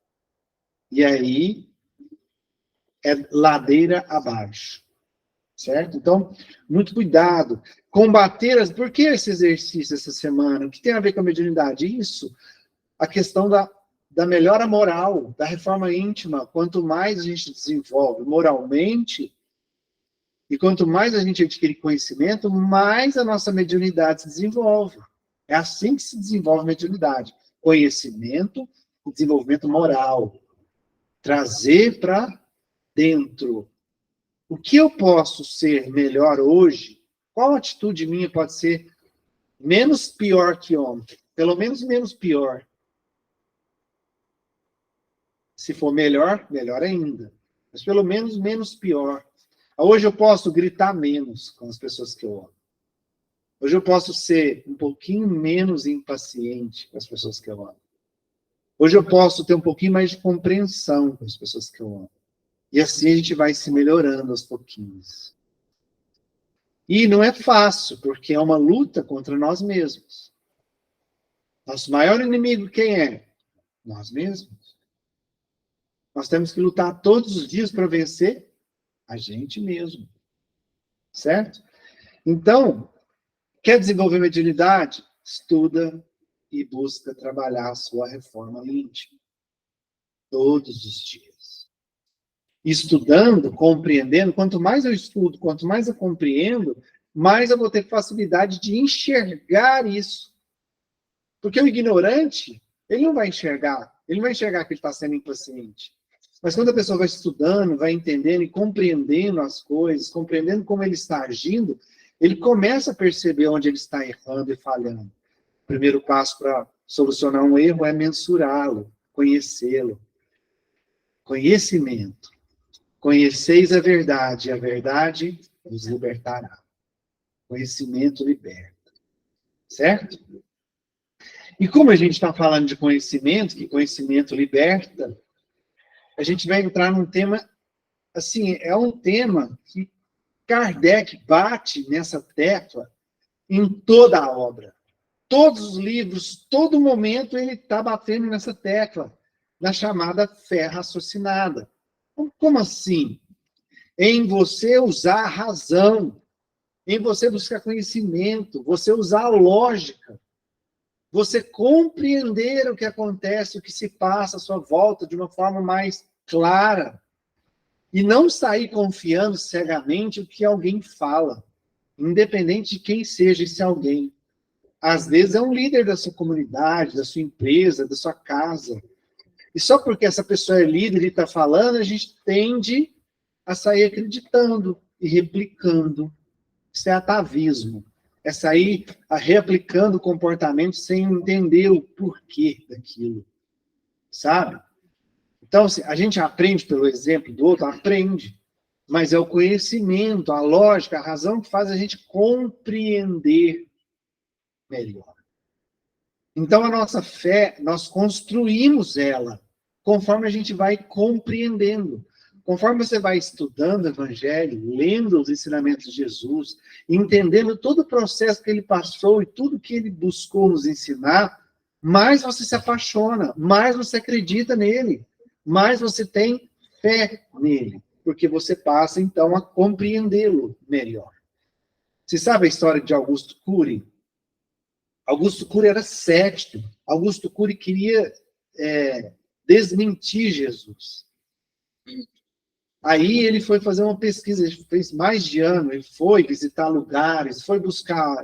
E aí é ladeira abaixo. Certo? Então, muito cuidado. Combater Por que esse exercício essa semana? O que tem a ver com a mediunidade? Isso. A questão da melhora moral, da reforma íntima. Quanto mais a gente desenvolve moralmente, e quanto mais a gente adquire conhecimento, mais a nossa mediunidade se desenvolve. É assim que se desenvolve a mediunidade. Conhecimento e desenvolvimento moral. Trazer para dentro. O que eu posso ser melhor hoje? Qual atitude minha pode ser menos pior que ontem? Pelo menos menos pior. Se for melhor, melhor ainda. Mas pelo menos menos pior. Hoje eu posso gritar menos com as pessoas que eu amo. Hoje eu posso ser um pouquinho menos impaciente com as pessoas que eu amo. Hoje eu posso ter um pouquinho mais de compreensão com as pessoas que eu amo. E assim a gente vai se melhorando aos pouquinhos. E não é fácil, porque é uma luta contra nós mesmos. Nosso maior inimigo quem é? Nós mesmos. Nós temos que lutar todos os dias para vencer a gente mesmo. Certo? Então, quer desenvolver mediunidade? Estuda e busca trabalhar a sua reforma íntima. Todos os dias. Estudando, compreendendo, quanto mais eu estudo, quanto mais eu compreendo, mais eu vou ter facilidade de enxergar isso. Porque o ignorante, ele não vai enxergar que ele está sendo impaciente. Mas quando a pessoa vai estudando, vai entendendo e compreendendo as coisas, compreendendo como ele está agindo, ele começa a perceber onde ele está errando e falhando. O primeiro passo para solucionar um erro é mensurá-lo, conhecê-lo. Conhecimento. Conheceis a verdade vos libertará. Conhecimento liberta. Certo? E como a gente está falando de conhecimento, que conhecimento liberta, a gente vai entrar num tema, assim, é um tema que Kardec bate nessa tecla em toda a obra. Todos os livros, todo momento, ele está batendo nessa tecla, na chamada fé raciocinada. Como assim? Em você usar a razão, em você buscar conhecimento, você usar a lógica. você compreender o que acontece, o que se passa à sua volta de uma forma mais clara. E não sair confiando cegamente o que alguém fala, independente de quem seja esse alguém. Às vezes é um líder da sua comunidade, da sua empresa, da sua casa. E só porque essa pessoa é líder e está falando, a gente tende a sair acreditando e replicando. Isso é atavismo. É sair replicando o comportamento sem entender o porquê daquilo. Sabe? Então, a gente aprende pelo exemplo do outro, aprende. Mas é o conhecimento, a lógica, a razão que faz a gente compreender melhor. Então, a nossa fé, nós construímos ela conforme a gente vai compreendendo. Conforme você vai estudando o Evangelho, lendo os ensinamentos de Jesus, entendendo todo o processo que ele passou e tudo que ele buscou nos ensinar, mais você se apaixona, mais você acredita nele, mais você tem fé nele, porque você passa, então, a compreendê-lo melhor. Você sabe a história de Augusto Cury? Augusto Cury era cético. Augusto Cury queria desmentir Jesus. Aí ele foi fazer uma pesquisa, ele fez mais de ano, ele foi visitar lugares, foi buscar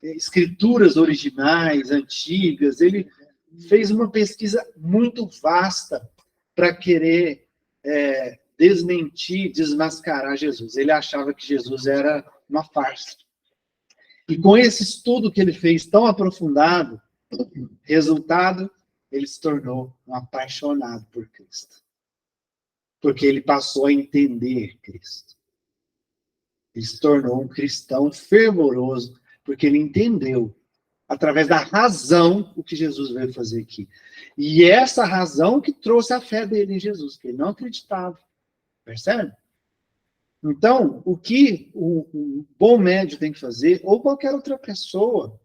escrituras originais, antigas, ele fez uma pesquisa muito vasta para querer desmentir, desmascarar Jesus. Ele achava que Jesus era uma farsa. E com esse estudo que ele fez tão aprofundado, resultado, ele se tornou um apaixonado por Cristo. Porque ele passou a entender Cristo. Ele se tornou um cristão fervoroso, porque ele entendeu, através da razão, o que Jesus veio fazer aqui. E essa razão que trouxe a fé dele em Jesus, que ele não acreditava. Percebe? Então, o que o bom médium tem que fazer, ou qualquer outra pessoa,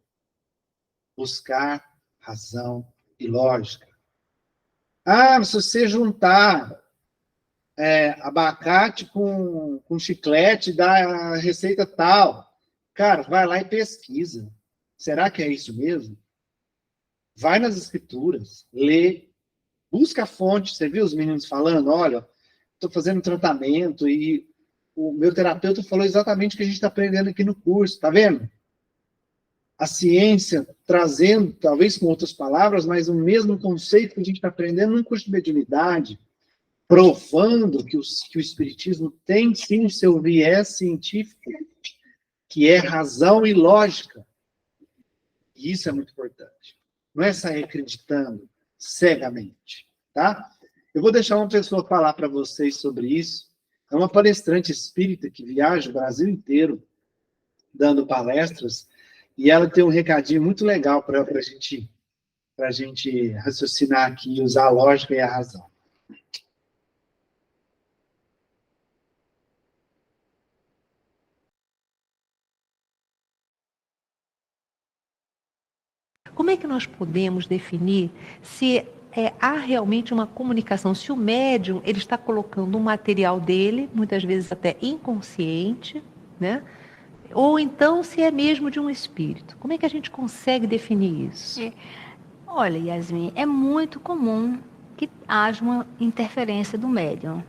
buscar razão e lógica. Se você juntar abacate com chiclete, dá a receita tal. Cara, vai lá e pesquisa. Será que é isso mesmo? Vai nas escrituras, lê, busca a fonte. Você viu os meninos falando? Olha, estou fazendo tratamento e o meu terapeuta falou exatamente o que a gente está aprendendo aqui no curso, tá vendo? A ciência trazendo, talvez com outras palavras, mas o mesmo conceito que a gente está aprendendo num curso de mediunidade, provando que o Espiritismo tem, sim, o seu viés científico, que é razão e lógica. E isso é muito importante. Não é sair acreditando cegamente, tá? Eu vou deixar uma pessoa falar para vocês sobre isso. É uma palestrante espírita que viaja o Brasil inteiro dando palestras, e ela tem um recadinho muito legal para a gente raciocinar aqui, usar a lógica e a razão. Como é que nós podemos definir se há realmente uma comunicação, se o médium ele está colocando um material dele, muitas vezes até inconsciente, né? Ou então se é mesmo de um espírito? Como é que a gente consegue definir isso? Olha, Yasmin, é muito comum que haja uma interferência do médium.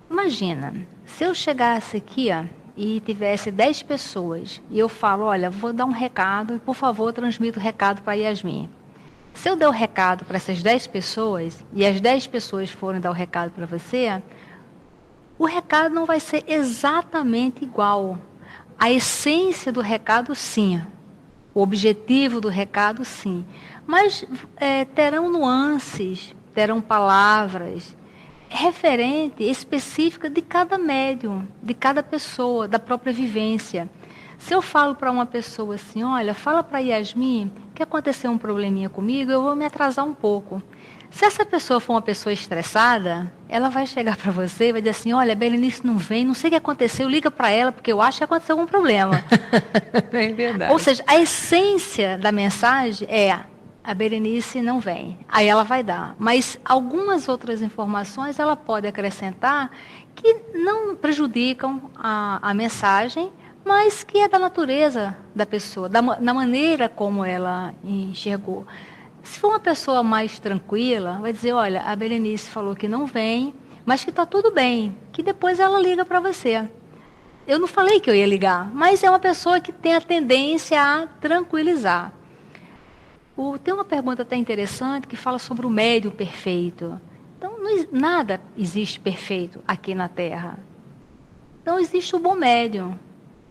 Imagina, se eu chegasse aqui, e tivesse 10 pessoas, e eu falo, olha, vou dar um recado, e por favor, transmita o recado para a Yasmin. Se eu der o recado para essas 10 pessoas, e as 10 pessoas forem dar o recado para você, o recado não vai ser exatamente igual. A essência do recado, sim. O objetivo do recado, sim. Mas terão nuances, terão palavras, referente, específica de cada médium, de cada pessoa, da própria vivência. Se eu falo para uma pessoa assim, olha, fala para Yasmin que aconteceu um probleminha comigo, eu vou me atrasar um pouco. Se essa pessoa for uma pessoa estressada, ela vai chegar para você e vai dizer assim, olha, a Berenice não vem, não sei o que aconteceu, liga para ela, porque eu acho que aconteceu algum problema. É verdade. Ou seja, a essência da mensagem é a Berenice não vem. Aí ela vai dar. Mas algumas outras informações ela pode acrescentar que não prejudicam a mensagem, mas que é da natureza da pessoa, da maneira como ela enxergou. Se for uma pessoa mais tranquila, vai dizer, olha, a Berenice falou que não vem, mas que está tudo bem, que depois ela liga para você. Eu não falei que eu ia ligar, mas é uma pessoa que tem a tendência a tranquilizar. Tem uma pergunta até interessante que fala sobre o médium perfeito. Então, nada existe perfeito aqui na Terra. Então, existe o bom médium.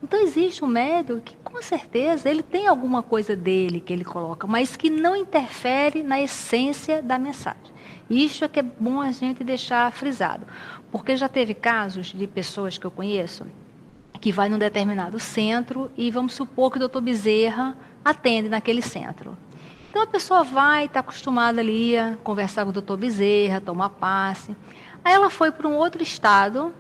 Então, existe um médium que, com certeza, ele tem alguma coisa dele que ele coloca, mas que não interfere na essência da mensagem. Isso é que é bom a gente deixar frisado. Porque já teve casos de pessoas que eu conheço que vai num determinado centro e vamos supor que o doutor Bezerra atende naquele centro. Então, a pessoa vai, está acostumada ali a conversar com o doutor Bezerra, tomar passe. Aí ela foi para um outro estado,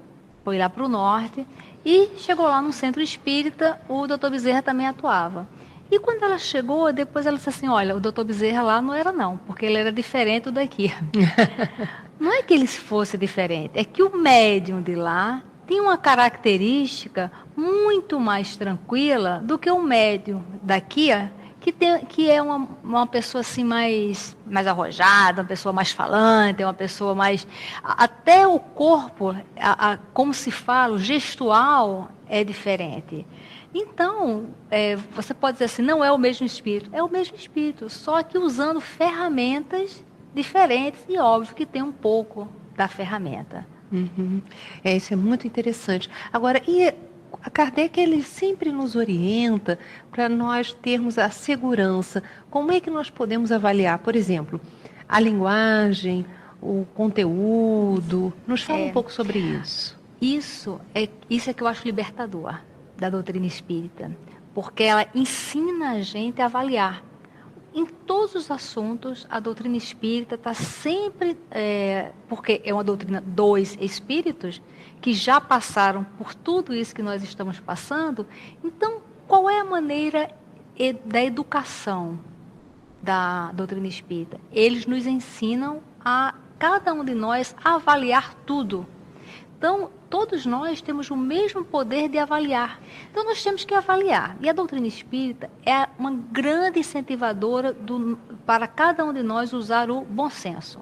foi lá para o norte, e chegou lá no centro espírita, o doutor Bezerra também atuava. E quando ela chegou, depois ela disse assim, olha, o doutor Bezerra lá não era não, porque ele era diferente do daqui. Não é que ele fosse diferente, é que o médium de lá tem uma característica muito mais tranquila do que o médium daqui, que é uma pessoa assim mais arrojada, uma pessoa mais falante, uma pessoa mais... Até o corpo, como se fala, o gestual é diferente. Então, você pode dizer assim, não é o mesmo espírito. É o mesmo espírito, só que usando ferramentas diferentes e óbvio que tem um pouco da ferramenta. Uhum. Isso é muito interessante. Agora, e a Kardec, ele sempre nos orienta para nós termos a segurança. Como é que nós podemos avaliar, por exemplo, a linguagem, o conteúdo? Nos fala um pouco sobre isso. Isso é que eu acho libertador da doutrina espírita, porque ela ensina a gente a avaliar. Em todos os assuntos, a doutrina espírita está sempre, porque é uma doutrina dos espíritos, que já passaram por tudo isso que nós estamos passando. Então, qual é a maneira da educação da doutrina espírita? Eles nos ensinam a, cada um de nós, a avaliar tudo. Então, todos nós temos o mesmo poder de avaliar. Então, nós temos que avaliar. E a doutrina espírita é uma grande incentivadora para cada um de nós usar o bom senso.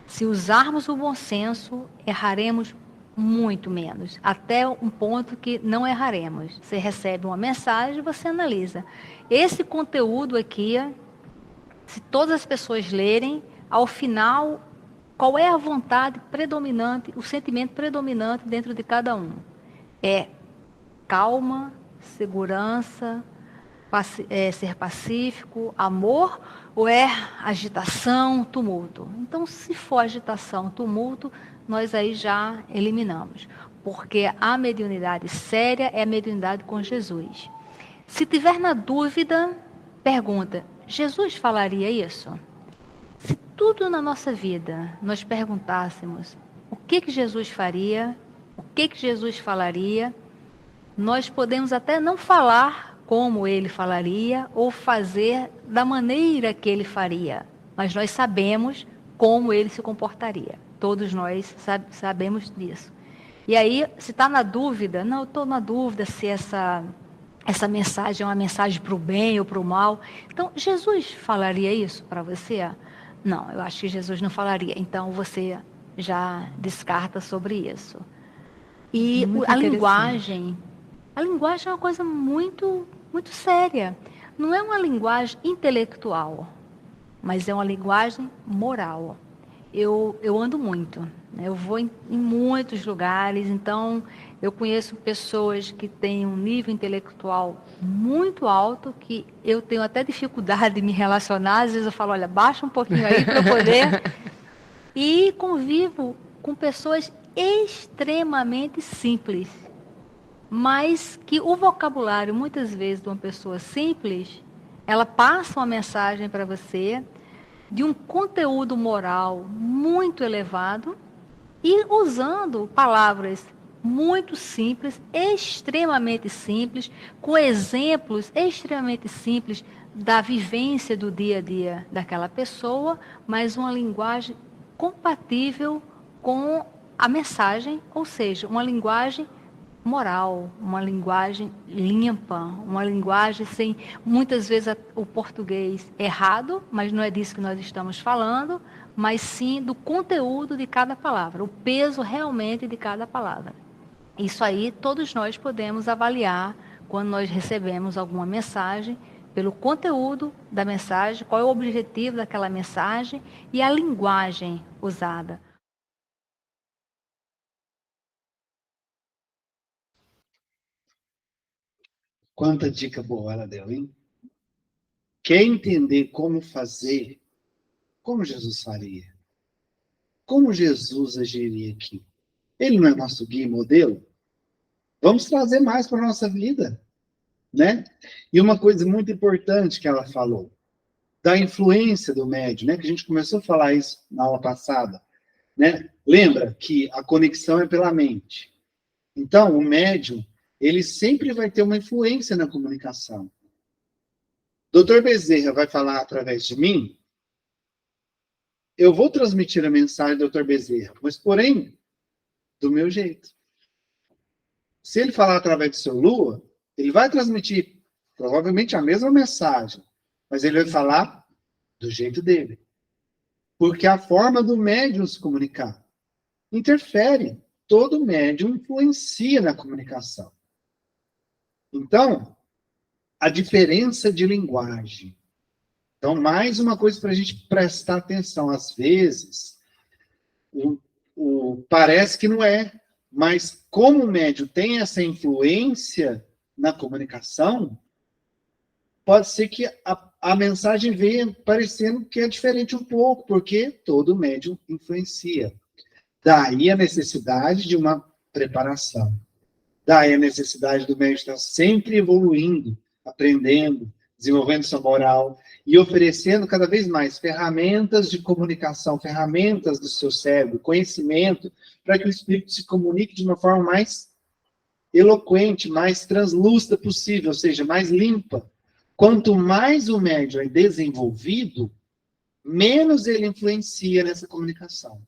Se usarmos o bom senso, erraremos muito menos, até um ponto que não erraremos. Você recebe uma mensagem, você analisa. Esse conteúdo aqui, se todas as pessoas lerem, ao final, qual é a vontade predominante, o sentimento predominante dentro de cada um? É calma, segurança, ser pacífico, amor, ou é agitação, tumulto? Então, se for agitação, tumulto, nós aí já eliminamos, porque a mediunidade séria é a mediunidade com Jesus. Se tiver na dúvida, pergunta, Jesus falaria isso? Se tudo na nossa vida nós perguntássemos o que Jesus faria, o que Jesus falaria, nós podemos até não falar como ele falaria ou fazer da maneira que ele faria, mas nós sabemos como ele se comportaria. Todos nós sabemos disso. E aí, se está na dúvida, não, eu estou na dúvida se essa mensagem é uma mensagem para o bem ou para o mal. Então, Jesus falaria isso para você? Não, eu acho que Jesus não falaria. Então, você já descarta sobre isso. E a linguagem é uma coisa muito, muito séria. Não é uma linguagem intelectual, mas é uma linguagem moral. Eu ando muito, né? Eu vou em muitos lugares, então eu conheço pessoas que têm um nível intelectual muito alto, que eu tenho até dificuldade de me relacionar, às vezes eu falo, olha, baixa um pouquinho aí para eu poder. E convivo com pessoas extremamente simples, mas que o vocabulário, muitas vezes, de uma pessoa simples, ela passa uma mensagem para você de um conteúdo moral muito elevado e usando palavras muito simples, extremamente simples, com exemplos extremamente simples da vivência do dia a dia daquela pessoa, mas uma linguagem compatível com a mensagem, ou seja, uma linguagem moral, uma linguagem limpa, uma linguagem sem, muitas vezes, o português errado, mas não é disso que nós estamos falando, mas sim do conteúdo de cada palavra, o peso realmente de cada palavra. Isso aí todos nós podemos avaliar quando nós recebemos alguma mensagem, pelo conteúdo da mensagem, qual é o objetivo daquela mensagem e a linguagem usada. Quanta dica boa ela deu, hein? Quer entender como fazer, como Jesus faria? Como Jesus agiria aqui? Ele não é nosso guia e modelo? Vamos trazer mais para a nossa vida, né? E uma coisa muito importante que ela falou, da influência do médium, né? Que a gente começou a falar isso na aula passada, né? Lembra que a conexão é pela mente. Então, o médium, ele sempre vai ter uma influência na comunicação. Dr. Bezerra vai falar através de mim, eu vou transmitir a mensagem do Dr. Bezerra, mas, porém, do meu jeito. Se ele falar através do seu Lua, ele vai transmitir provavelmente a mesma mensagem, mas ele vai falar do jeito dele. Porque a forma do médium se comunicar interfere. Todo médium influencia na comunicação. Então, a diferença de linguagem. Então, mais uma coisa para a gente prestar atenção. Às vezes, parece que não é, mas como o médium tem essa influência na comunicação, pode ser que a mensagem venha parecendo que é diferente um pouco, porque todo médium influencia. Daí a necessidade de uma preparação. Daí a necessidade do médium estar sempre evoluindo, aprendendo, desenvolvendo sua moral e oferecendo cada vez mais ferramentas de comunicação, ferramentas do seu cérebro, conhecimento, para que o espírito se comunique de uma forma mais eloquente, mais translúcida possível, ou seja, mais limpa. Quanto mais o médium é desenvolvido, menos ele influencia nessa comunicação.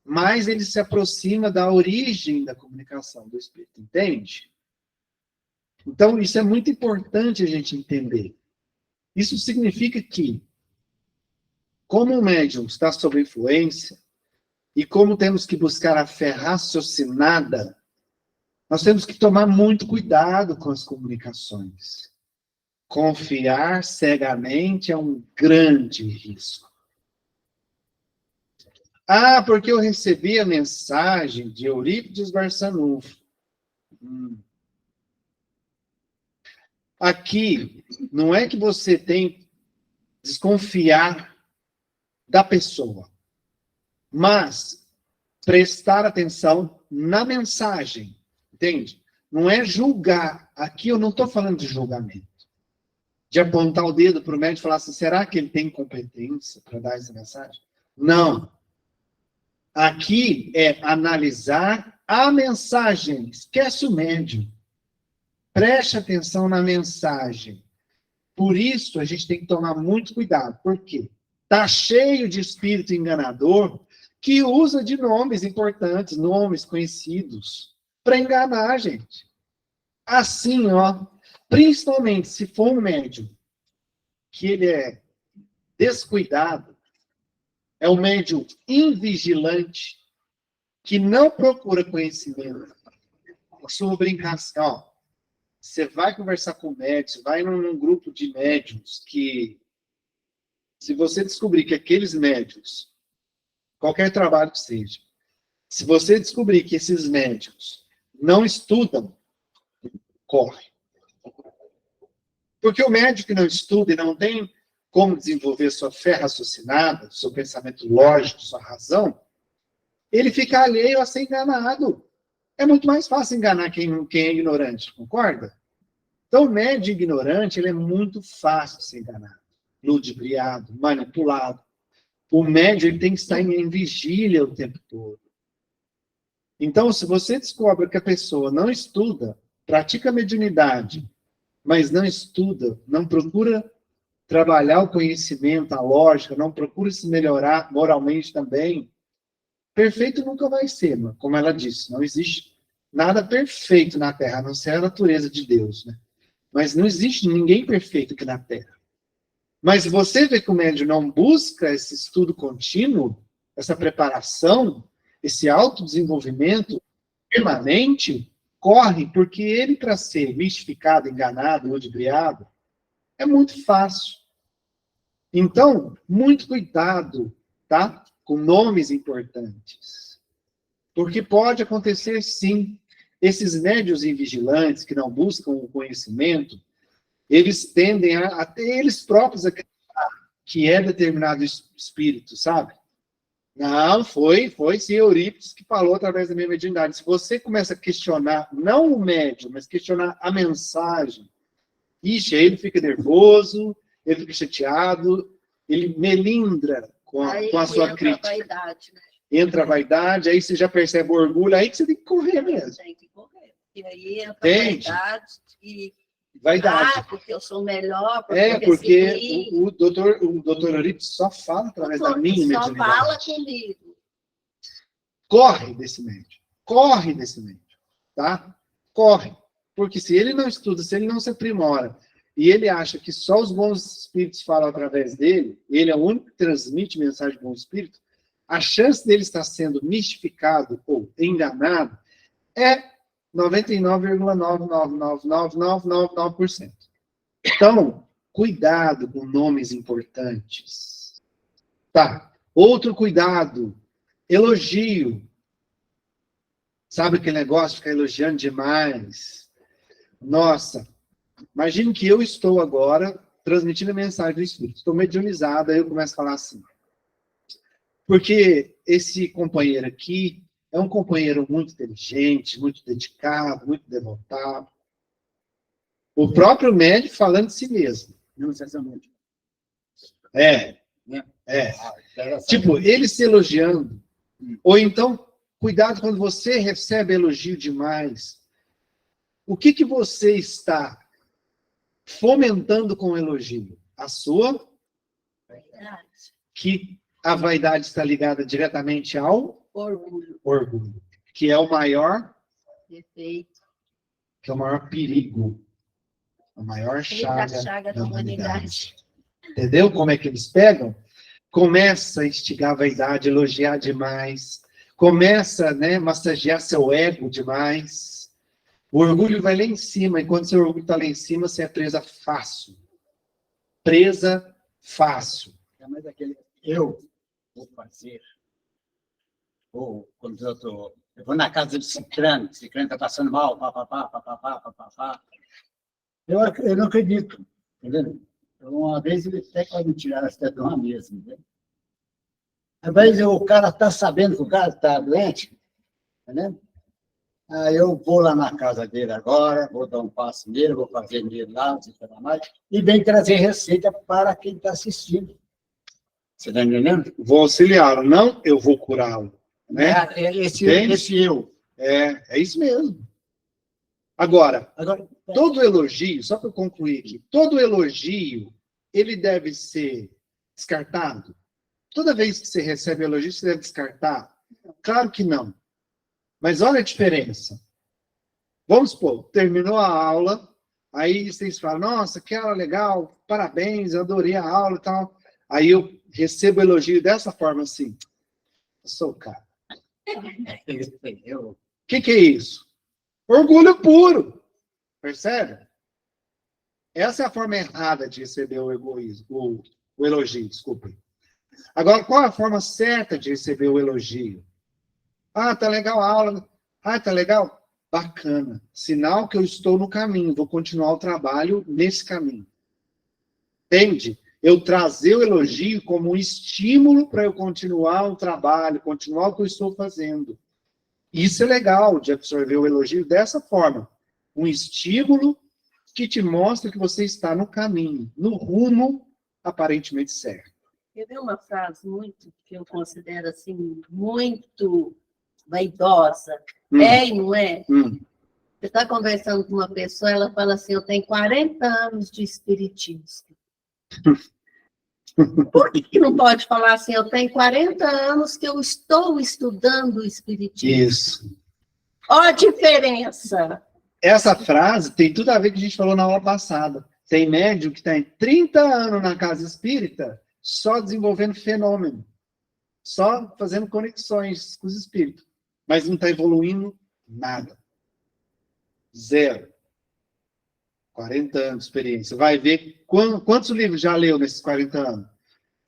Mais ele se aproxima da origem da comunicação do espírito, entende? Então, isso é muito importante a gente entender. Isso significa que, como o médium está sob influência, e como temos que buscar a fé raciocinada, nós temos que tomar muito cuidado com as comunicações. Confiar cegamente é um grande risco. Ah, porque eu recebi a mensagem de Eurípides Barçanufo. Aqui, não é que você tem que desconfiar da pessoa, mas prestar atenção na mensagem, entende? Não é julgar. Aqui eu não estou falando de julgamento. De apontar o dedo para o médico e falar assim, será que ele tem competência para dar essa mensagem? Não. Aqui é analisar a mensagem. Esquece o médium. Preste atenção na mensagem. Por isso, a gente tem que tomar muito cuidado. Por quê? Está cheio de espírito enganador que usa de nomes importantes, nomes conhecidos, para enganar a gente. Assim, ó, principalmente se for um médium que ele é descuidado, é um médium invigilante, que não procura conhecimento. Costumo brincar assim, ó, você vai conversar com médiums, você vai num grupo de médiums que, se você descobrir que aqueles médiums, qualquer trabalho que seja, se você descobrir que esses médiums não estudam, corre. Porque o médium que não estuda e não tem como desenvolver sua fé raciocinada, seu pensamento lógico, sua razão, ele fica alheio a ser enganado. É muito mais fácil enganar quem é ignorante, concorda? Então, o médium ignorante, ele é muito fácil de ser enganado, ludibriado, manipulado. O médium, ele tem que estar em vigília o tempo todo. Então, se você descobre que a pessoa não estuda, pratica a mediunidade, mas não estuda, não procura trabalhar o conhecimento, a lógica, não procura se melhorar moralmente também, perfeito nunca vai ser, como ela disse, não existe nada perfeito na Terra, a não ser a natureza de Deus, né? Mas não existe ninguém perfeito aqui na Terra. Mas você vê que o médium não busca esse estudo contínuo, essa preparação, esse autodesenvolvimento permanente, corre, porque ele, para ser mistificado, enganado, ludibriado, é muito fácil. Então, muito cuidado, tá? Com nomes importantes. Porque pode acontecer, sim. Esses médiuns invigilantes que não buscam o conhecimento, eles tendem a até eles próprios acreditar que é determinado espírito, sabe? Não, foi sim Eurípides que falou através da minha mediunidade. Se você começa a questionar, não o médium, mas questionar a mensagem, ixi, aí ele fica nervoso, ele fica chateado, ele melindra com a sua crítica. Vaidade, né? Entra a vaidade, aí você já percebe o orgulho, aí que você tem que correr mesmo. Tem que correr. E aí entra a Entende? vaidade e... Vaidade. Ah, porque eu sou melhor, porque eu Porque recebi. o doutor Eurípides só fala através da minha Só mediunidade. fala comigo. Corre desse médium, tá? Corre. Porque se ele não estuda, se ele não se aprimora, e ele acha que só os bons espíritos falam através dele, ele é o único que transmite mensagem de bom espírito, a chance dele estar sendo mistificado ou enganado é 99,9999999%. Então, cuidado com nomes importantes. Tá. Outro cuidado, elogio. Sabe aquele negócio de ficar elogiando demais? Nossa, imagine que eu estou agora transmitindo a mensagem do Espírito. Estou mediunizado, aí eu começo a falar assim. Porque esse companheiro aqui é um companheiro muito inteligente, muito dedicado, muito devotado. O próprio médium falando de si mesmo. Não necessariamente. Tipo, ele se elogiando. Ou então, cuidado quando você recebe elogio demais. O que você está fomentando com o elogio? A sua? Vaidade. Que a vaidade está ligada diretamente ao orgulho, que é o maior Defeito. que é o maior perigo, a maior chaga da humanidade. Entendeu como é que eles pegam? Começa a instigar a vaidade, elogiar demais, começa, né, massagear seu ego demais. O orgulho vai lá em cima, e quando seu orgulho está lá em cima, você é presa fácil. Presa fácil. É mais aquele, eu vou fazer. Ou quando eu vou na casa do Cicrano está passando mal, papapá. Eu não acredito, entendeu? Uma vez ele até pode me tirar a cidade de uma mesa, entendeu? Às vezes o cara está sabendo que o cara está doente, entendeu? Aí eu vou lá na casa dele agora, vou dar um passo nele, vou fazer nele lá, não sei o que mais, e vem trazer receita para quem está assistindo. Você está entendendo? Vou auxiliá-lo, não eu vou curá-lo. Né? Esse eu. É isso mesmo. Agora, todo elogio, só para eu concluir aqui, todo elogio, ele deve ser descartado? Toda vez que você recebe elogio, você deve descartar? Claro que não. Mas olha a diferença. Vamos supor, terminou a aula, aí vocês falam, nossa, que aula legal, parabéns, eu adorei a aula e tal. Aí eu recebo elogio dessa forma assim, eu sou o cara. O que é isso? Orgulho puro. Percebe? Essa é a forma errada de receber o egoísmo, o elogio, desculpe. Agora, qual é a forma certa de receber o elogio? Ah, tá legal a aula. Ah, tá legal? Bacana. Sinal que eu estou no caminho, vou continuar o trabalho nesse caminho. Entende? Eu trazer o elogio como um estímulo para eu continuar o trabalho, continuar o que eu estou fazendo. Isso é legal, de absorver o elogio dessa forma. Um estímulo que te mostra que você está no caminho, no rumo aparentemente certo. Eu vi uma frase que eu considero assim, muito vaidosa. É e não é? Você está conversando com uma pessoa, ela fala assim, eu tenho 40 anos de espiritismo. Por que não pode falar assim, eu tenho 40 anos que eu estou estudando o espiritismo? Isso. Ó a diferença. Essa frase tem tudo a ver com o que a gente falou na aula passada. Tem médium que está em 30 anos na casa espírita, só desenvolvendo fenômeno, só fazendo conexões com os espíritos, mas não está evoluindo nada. Zero. 40 anos de experiência. Vai ver quantos livros já leu nesses 40 anos?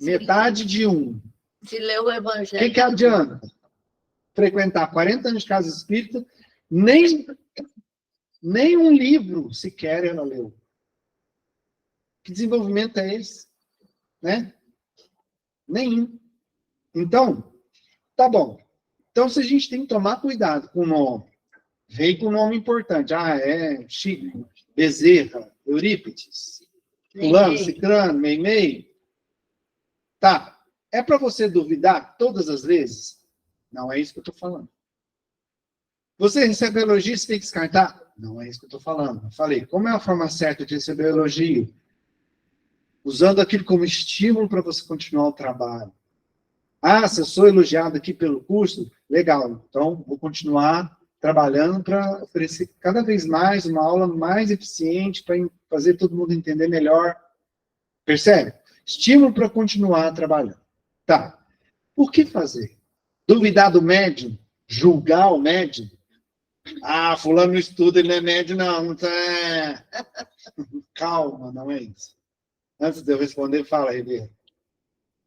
Metade de um. De ler o O Evangelho. que adianta? Frequentar 40 anos de casa espírita, nem um livro sequer ela leu. Que desenvolvimento é esse? Né? Nenhum. Então, tá bom. Então, se a gente tem que tomar cuidado com o nome, veio com um nome importante. Ah, é Chico, Bezerra, Eurípides, fulano, ciclano, Meimei. Tá. É para você duvidar todas as vezes? Não é isso que eu estou falando. Você recebe elogio, você tem que descartar? Não é isso que eu estou falando. Eu falei, como é a forma certa de receber elogio? Usando aquilo como estímulo para você continuar o trabalho. Ah, se eu sou elogiado aqui pelo curso, legal. Então, vou continuar trabalhando para oferecer cada vez mais uma aula mais eficiente para fazer todo mundo entender melhor. Percebe? Estímulo para continuar trabalhando. Tá. Por que fazer? Duvidar do médium? Julgar o médium? Ah, fulano não estuda, ele não é médium, não. Tá... Calma, não é isso. Antes de eu responder, fala, Ribeiro.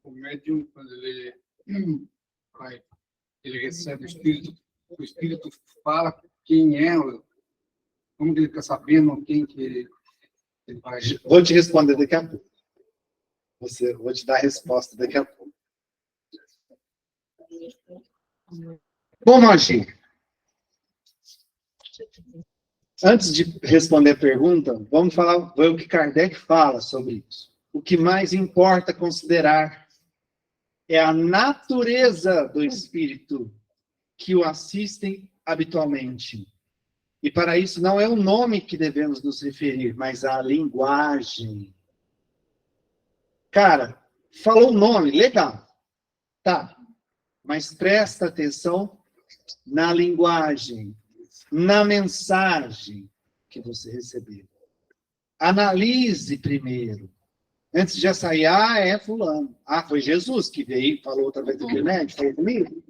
O médium, quando ele recebe o espírito fala quem é, como ele está sabendo quem que ele vai... Vou te responder daqui a pouco. Vou te dar a resposta daqui a pouco. Como agir? Antes de responder a pergunta, vamos ver o que Kardec fala sobre isso. O que mais importa considerar é a natureza do espírito que o assistem habitualmente. E para isso não é o nome que devemos nos referir, mas a linguagem. Cara, falou o nome, legal. Tá. Mas presta atenção na linguagem, na mensagem que você recebeu. Analise primeiro. Antes de sair, é fulano. Ah, foi Jesus que veio, falou através do médico, falou comigo?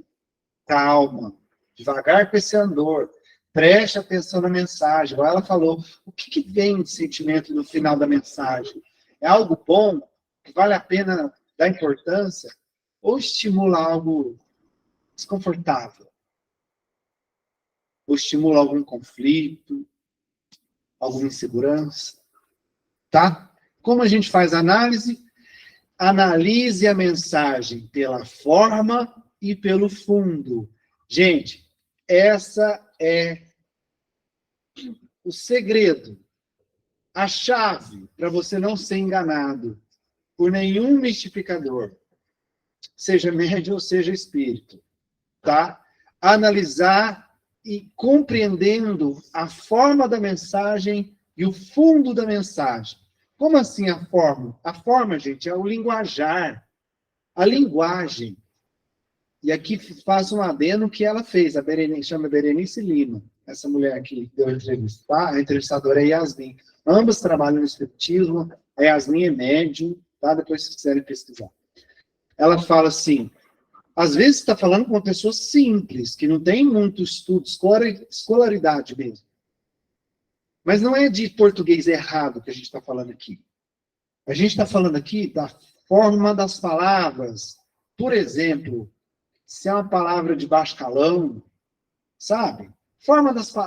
Calma. Devagar com esse andor. Preste atenção na mensagem. Ela falou, o que vem de sentimento no final da mensagem? É algo bom, que vale a pena dar importância? Ou estimula algo desconfortável? Ou estimula algum conflito? Alguma insegurança? Tá? Como a gente faz análise? Analise a mensagem pela forma e pelo fundo. Gente, essa é o segredo, a chave para você não ser enganado por nenhum mistificador, seja médium ou seja espírito, tá? Analisar e compreendendo a forma da mensagem e o fundo da mensagem. Como assim a forma? A forma, gente, é o linguajar, a linguagem. E aqui faz um adendo que ela fez, chama Berenice Lima, essa mulher que deu a entrevista, tá? A entrevistadora é Yasmin. Ambas trabalham no espiritismo, a Yasmin é médium, tá? Depois se quiserem pesquisar. Ela fala assim, às vezes está falando com uma pessoa simples, que não tem muito estudo, escolaridade mesmo. Mas não é de português errado que a gente está falando aqui. A gente está falando aqui da forma das palavras. Por exemplo, se é uma palavra de baixo calão, sabe?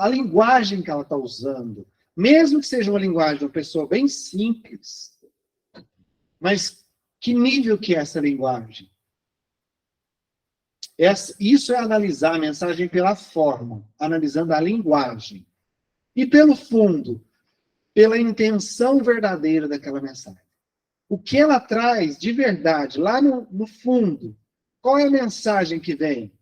A linguagem que ela está usando. Mesmo que seja uma linguagem de uma pessoa bem simples, mas que nível que é essa linguagem? Isso é analisar a mensagem pela forma, analisando a linguagem. E pelo fundo, pela intenção verdadeira daquela mensagem. O que ela traz de verdade, lá no fundo, qual é a mensagem que vem?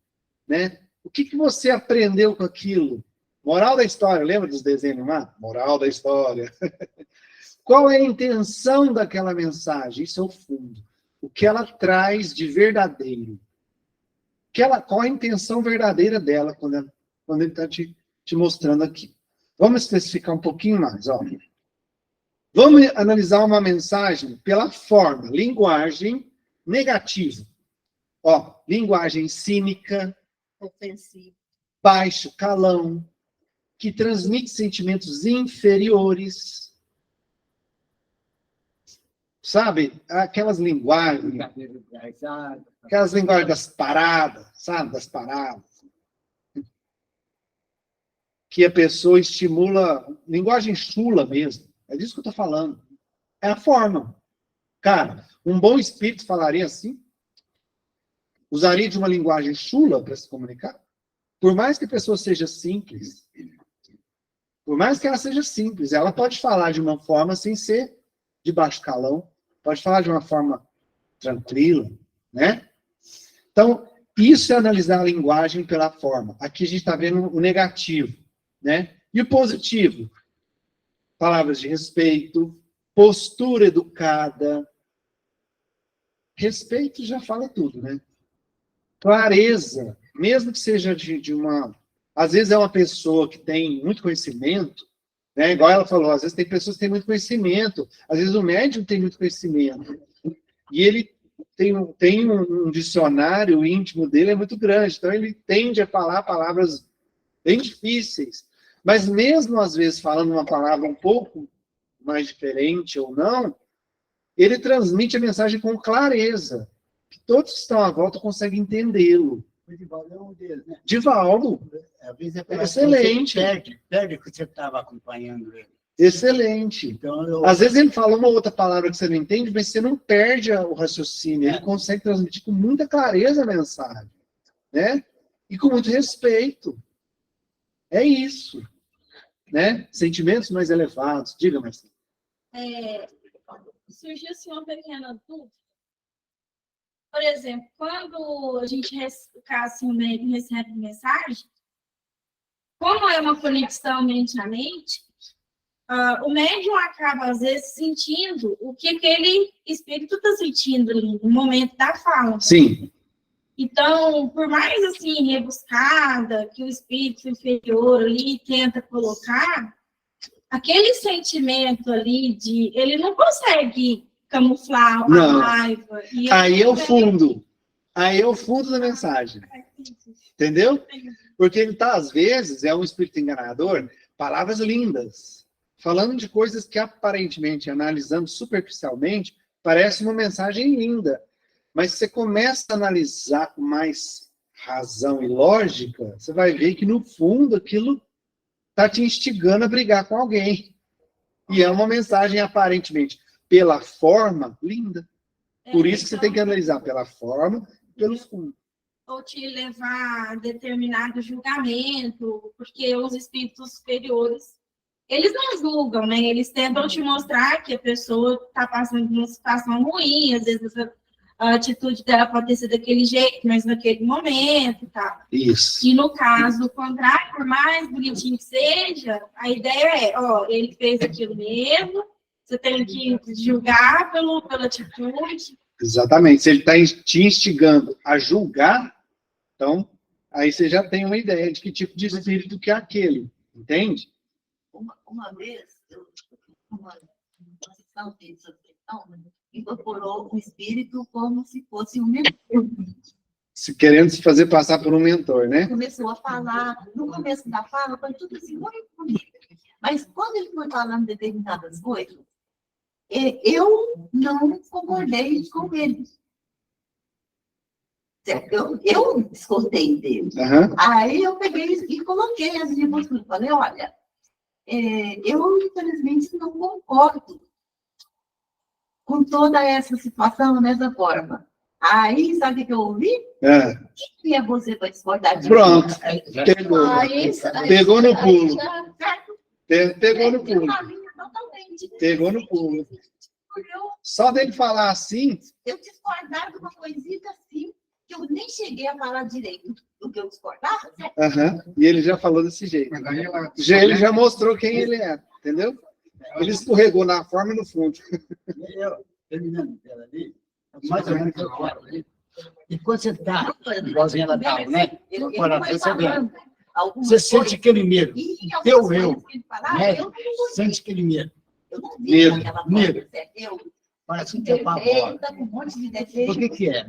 Né? O que você aprendeu com aquilo? Moral da história, lembra dos desenhos lá? Moral da história. Qual é a intenção daquela mensagem? Isso é o fundo. O que ela traz de verdadeiro. Qual a intenção verdadeira dela quando ele está te te mostrando aqui. Vamos especificar um pouquinho mais, ó. Vamos analisar uma mensagem pela forma, linguagem negativa. Ó, linguagem cínica, Ofensivo. baixo calão, que transmite sentimentos inferiores. Sabe? Aquelas linguagens das paradas, sabe? Das paradas. Que a pessoa estimula, linguagem chula mesmo. É disso que eu estou falando. É a forma. Cara, um bom espírito falaria assim? Usaria de uma linguagem chula para se comunicar? Por mais que a pessoa seja simples, por mais que ela seja simples, ela pode falar de uma forma sem ser de baixo calão, pode falar de uma forma tranquila, né? Então, isso é analisar a linguagem pela forma. Aqui a gente está vendo o negativo, né? E o positivo? Palavras de respeito, postura educada. Respeito já fala tudo, né? Clareza, mesmo que seja de uma... Às vezes é uma pessoa que tem muito conhecimento, né? Igual ela falou, às vezes tem pessoas que têm muito conhecimento, às vezes o médium tem muito conhecimento, e ele tem um dicionário íntimo dele, é muito grande, então ele tende a falar palavras bem difíceis, mas mesmo às vezes falando uma palavra um pouco mais diferente ou não, ele transmite a mensagem com clareza, que todos que estão à volta conseguem entendê-lo. O Divaldo é um deles, né? Divaldo, Às vezes excelente. Perde que você estava acompanhando ele. Excelente. Então, Às vezes ele fala uma outra palavra que você não entende, mas você não perde o raciocínio. Ele consegue transmitir com muita clareza a mensagem, né? E com muito respeito. É isso, né? Sentimentos mais elevados. Diga, Marcelo. Surgiu assim uma pequena dúvida. Por exemplo, quando a gente assim, o médium recebe mensagem, como é uma conexão mente a mente, o médium acaba, às vezes, sentindo o que aquele espírito está sentindo ali, no momento da fala. Sim. Então, por mais, assim, rebuscada que o espírito inferior ali tenta colocar, aquele sentimento ali ele não consegue camuflar a Não. raiva. Aí é o fundo. Aí é o fundo da mensagem. Entendeu? Porque ele está, às vezes, é um espírito enganador, palavras lindas, falando de coisas que aparentemente, analisando superficialmente, parece uma mensagem linda. Mas se você começa a analisar com mais razão e lógica, você vai ver que, no fundo, aquilo está te instigando a brigar com alguém. E é uma mensagem, aparentemente, pela forma, linda. Por isso que você tem que analisar pela forma e pelo fundo. Ou te levar a determinado julgamento, porque os espíritos superiores, eles não julgam, né? Eles tentam te mostrar que a pessoa está passando por uma situação ruim, às vezes a atitude dela pode ter sido daquele jeito, mas naquele momento e tal. Isso. E no caso contrário, por mais bonitinho que seja, a ideia é, ele fez aquilo mesmo, você tem que julgar pela atitude. Exatamente. Se ele está te instigando a julgar, então, aí você já tem uma ideia de que tipo de espírito que é aquele. Entende? Uma vez, uma sessão de incorporou o espírito como se fosse um mentor. Querendo se fazer passar por um mentor, né? Começou a falar, no começo da fala, foi tudo assim, muito bonito. Mas quando ele foi falando determinadas coisas, eu não concordei com ele. Eu discordei dele. Uhum. Aí eu peguei e coloquei as minhas posturas. Falei, olha, eu, infelizmente, não concordo com toda essa situação dessa forma. Aí, sabe o que eu ouvi? Quem é você para discordar disso? Pronto. Pegou no pulo. Pegou no pulo. Pegou no pulo. Só dele falar assim... Eu discordar de uma coisinha assim, que eu nem cheguei a falar direito do que eu discordava. E ele já falou desse jeito. Ele já mostrou quem ele é, entendeu? Ele escorregou na forma e no fundo. Terminando dela ali, mais ou menos que eu quero. E quando você está igualzinho ela estava, né? Olha, você vê. alguma Você sente aquele medo. E Teu algumas eu, coisas que ele falava, né? eu não gostei. Sente aquele medo. Eu não Medo, vi aquela medo. coisa, percebeu? Parece que tem uma Ele tá com um monte de defeito. Por que é?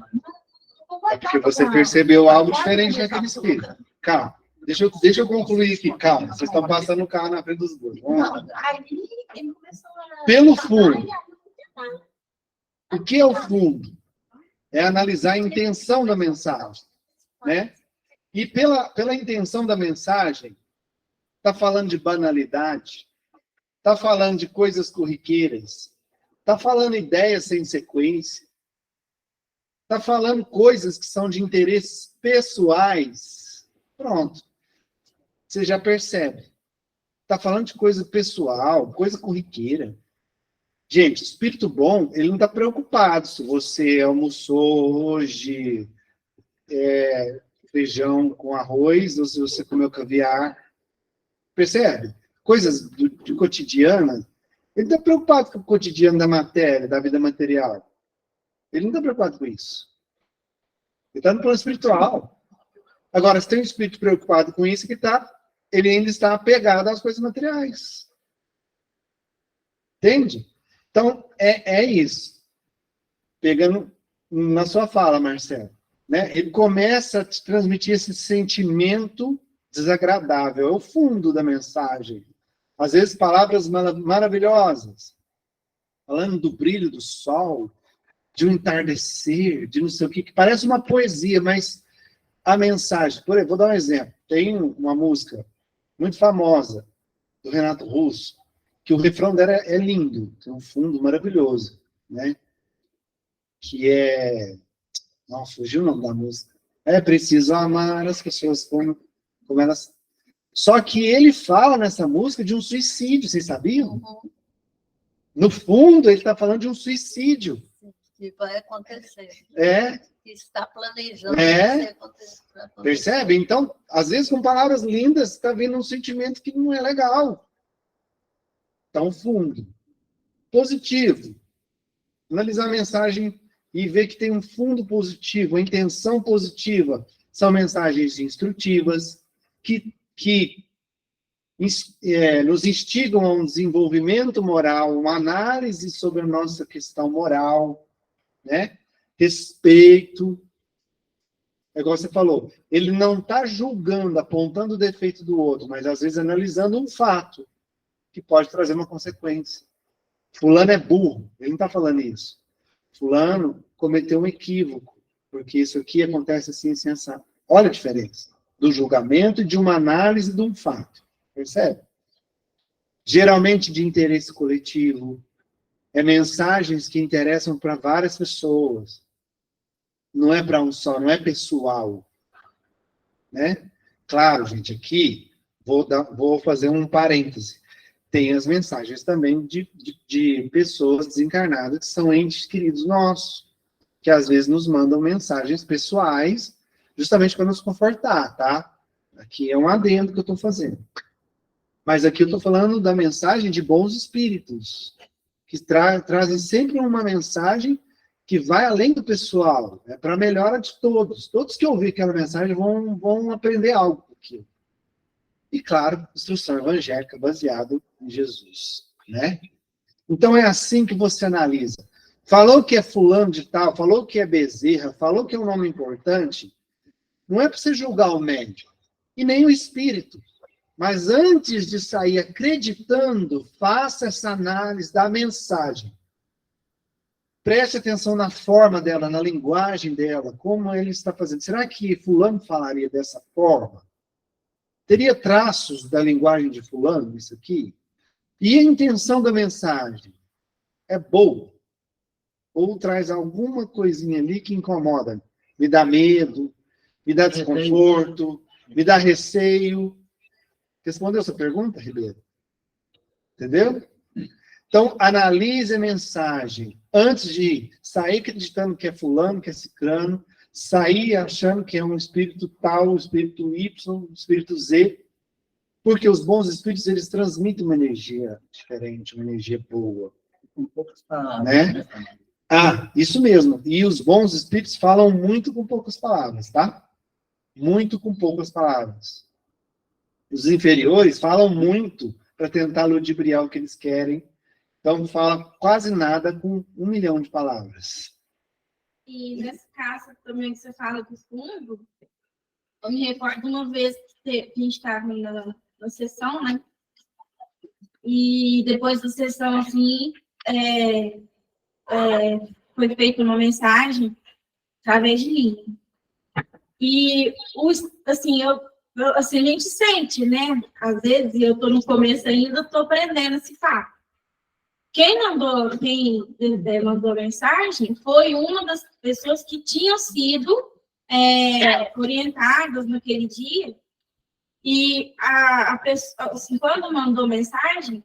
É porque você percebeu algo diferente naquele espírito. Calma, deixa eu concluir aqui. Calma, vocês estão passando o carro na frente dos dois. Vamos lá. Não, aí ele começou a... Pelo fundo. O que é o fundo? É analisar a intenção da mensagem, né? E pela intenção da mensagem, está falando de banalidade, está falando de coisas corriqueiras, está falando ideias sem sequência, está falando coisas que são de interesses pessoais. Pronto. Você já percebe. Está falando de coisa pessoal, coisa corriqueira. Gente, o espírito bom, ele não está preocupado se você almoçou hoje feijão com arroz ou se você comeu caviar. Percebe? Coisas de cotidiana. Ele está preocupado com o cotidiano da matéria, da vida material. Ele não está preocupado com isso. Ele está no plano espiritual. Agora, se tem um espírito preocupado com isso, ele ainda está apegado às coisas materiais. Entende? Então, é isso. Pegando na sua fala, Marcelo, né? Ele começa a te transmitir esse sentimento desagradável. É o fundo da mensagem. Às vezes, palavras maravilhosas. Falando do brilho do sol, de um entardecer, de não sei o que parece uma poesia, mas a mensagem... Por exemplo, vou dar um exemplo. Tem uma música muito famosa, do Renato Russo, que o refrão dela é lindo, tem um fundo maravilhoso, né? Que é... Não, fugiu o nome da música. É preciso amar as pessoas como elas... Só que ele fala nessa música de um suicídio, vocês sabiam? Uhum. No fundo, ele está falando de um suicídio. Que vai acontecer. É. Que está planejando. Acontecer. Percebe? Então, às vezes, com palavras lindas, está vindo um sentimento que não é legal. Então, fundo. Positivo. Analisar a mensagem e ver que tem um fundo positivo, a intenção positiva. São mensagens instrutivas que nos instigam a um desenvolvimento moral, uma análise sobre a nossa questão moral, né? Respeito. É igual você falou, ele não está julgando, apontando o defeito do outro, mas às vezes analisando um fato que pode trazer uma consequência. Fulano é burro, ele não está falando isso. Fulano cometeu um equívoco, porque isso aqui acontece assim, assim, assim. Olha a diferença do julgamento e de uma análise de um fato. Percebe? Geralmente de interesse coletivo, mensagens que interessam para várias pessoas. Não é para um só, não é pessoal. Né? Claro, gente, aqui vou fazer um parêntese. Tem as mensagens também de pessoas desencarnadas que são entes queridos nossos, que às vezes nos mandam mensagens pessoais, justamente para nos confortar, tá? Aqui é um adendo que eu estou fazendo. Mas aqui eu estou falando da mensagem de bons espíritos, que trazem sempre uma mensagem que vai além do pessoal, é para a melhora de todos. Todos que ouvir aquela mensagem vão aprender algo com aquilo. E, claro, instrução evangélica baseada em Jesus, né? Então, é assim que você analisa. Falou que é fulano de tal, falou que é Bezerra, falou que é um nome importante, não é para você julgar o médium, e nem o espírito. Mas antes de sair acreditando, faça essa análise da mensagem. Preste atenção na forma dela, na linguagem dela, como ele está fazendo. Será que fulano falaria dessa forma? Teria traços da linguagem de fulano, isso aqui? E a intenção da mensagem? É boa? Ou traz alguma coisinha ali que incomoda? Me dá medo, me dá desconforto, me dá receio. Respondeu essa pergunta, Ribeiro? Entendeu? Então, analise a mensagem. Antes de sair acreditando que é fulano, que é ciclano, sair achando que é um espírito tal, um espírito Y, um espírito Z, porque os bons espíritos, eles transmitem uma energia diferente, uma energia boa. Né? Ah, isso mesmo. E os bons espíritos falam muito com poucas palavras, tá? Muito com poucas palavras. Os inferiores falam muito para tentar ludibriar o que eles querem. Então, não fala quase nada com 1 milhão de palavras. E nesse caso também que você fala do fundo, eu me recordo uma vez que a gente estava na sessão, né? E depois da sessão, assim, foi feita uma mensagem através de linha. E, assim, assim, a gente sente, né? Às vezes, eu estou no começo ainda, estou aprendendo esse fato. Quem mandou mensagem foi uma das pessoas que tinham sido orientadas naquele dia. E a pessoa, assim, quando mandou mensagem,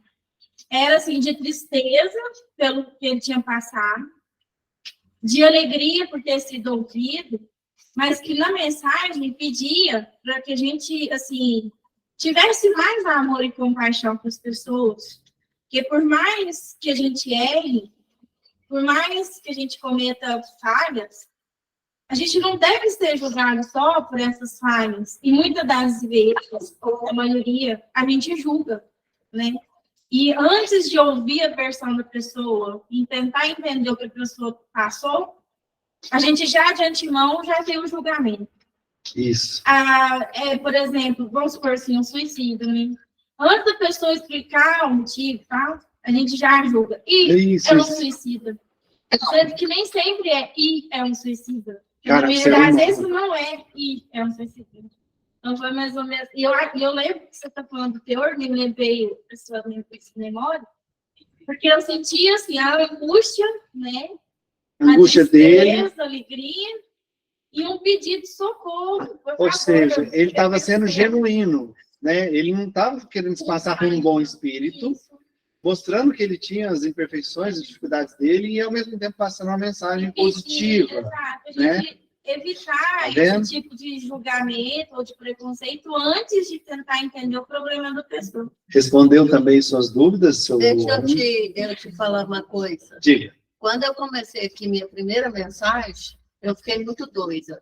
era assim, de tristeza pelo que ele tinha passado, de alegria por ter sido ouvido, mas que na mensagem pedia para que a gente, assim, tivesse mais amor e compaixão com as pessoas, porque por mais que a gente erre, por mais que a gente cometa falhas, a gente não deve ser julgado só por essas falhas, e muitas das vezes, ou a maioria, a gente julga, né? E antes de ouvir a versão da pessoa e tentar entender o que a pessoa passou, a gente já, de antemão, já vê o julgamento. Isso. Por exemplo, vamos supor assim, um suicídio, né? Antes da pessoa explicar o motivo, tá? A gente já julga. É um suicida. Sendo que nem sempre é um suicida. Cara, às vezes não é um suicida. Então foi mais ou menos... E eu lembro que você está falando do teor, me lembrei da sua memória, porque eu sentia assim, a angústia, né? A angústia dele. A alegria e um pedido de socorro. Ou seja, ele estava sendo genuíno, né? Ele não estava querendo se passar por um bom espírito, mostrando que ele tinha as imperfeições, as dificuldades dele, e ao mesmo tempo passando uma mensagem positiva. Exato. Né? Evitar esse tipo de julgamento ou de preconceito antes de tentar entender o problema da pessoa. Respondeu também suas dúvidas? Deixa eu te falar uma coisa. Diga. Quando eu comecei aqui minha primeira mensagem, eu fiquei muito doida.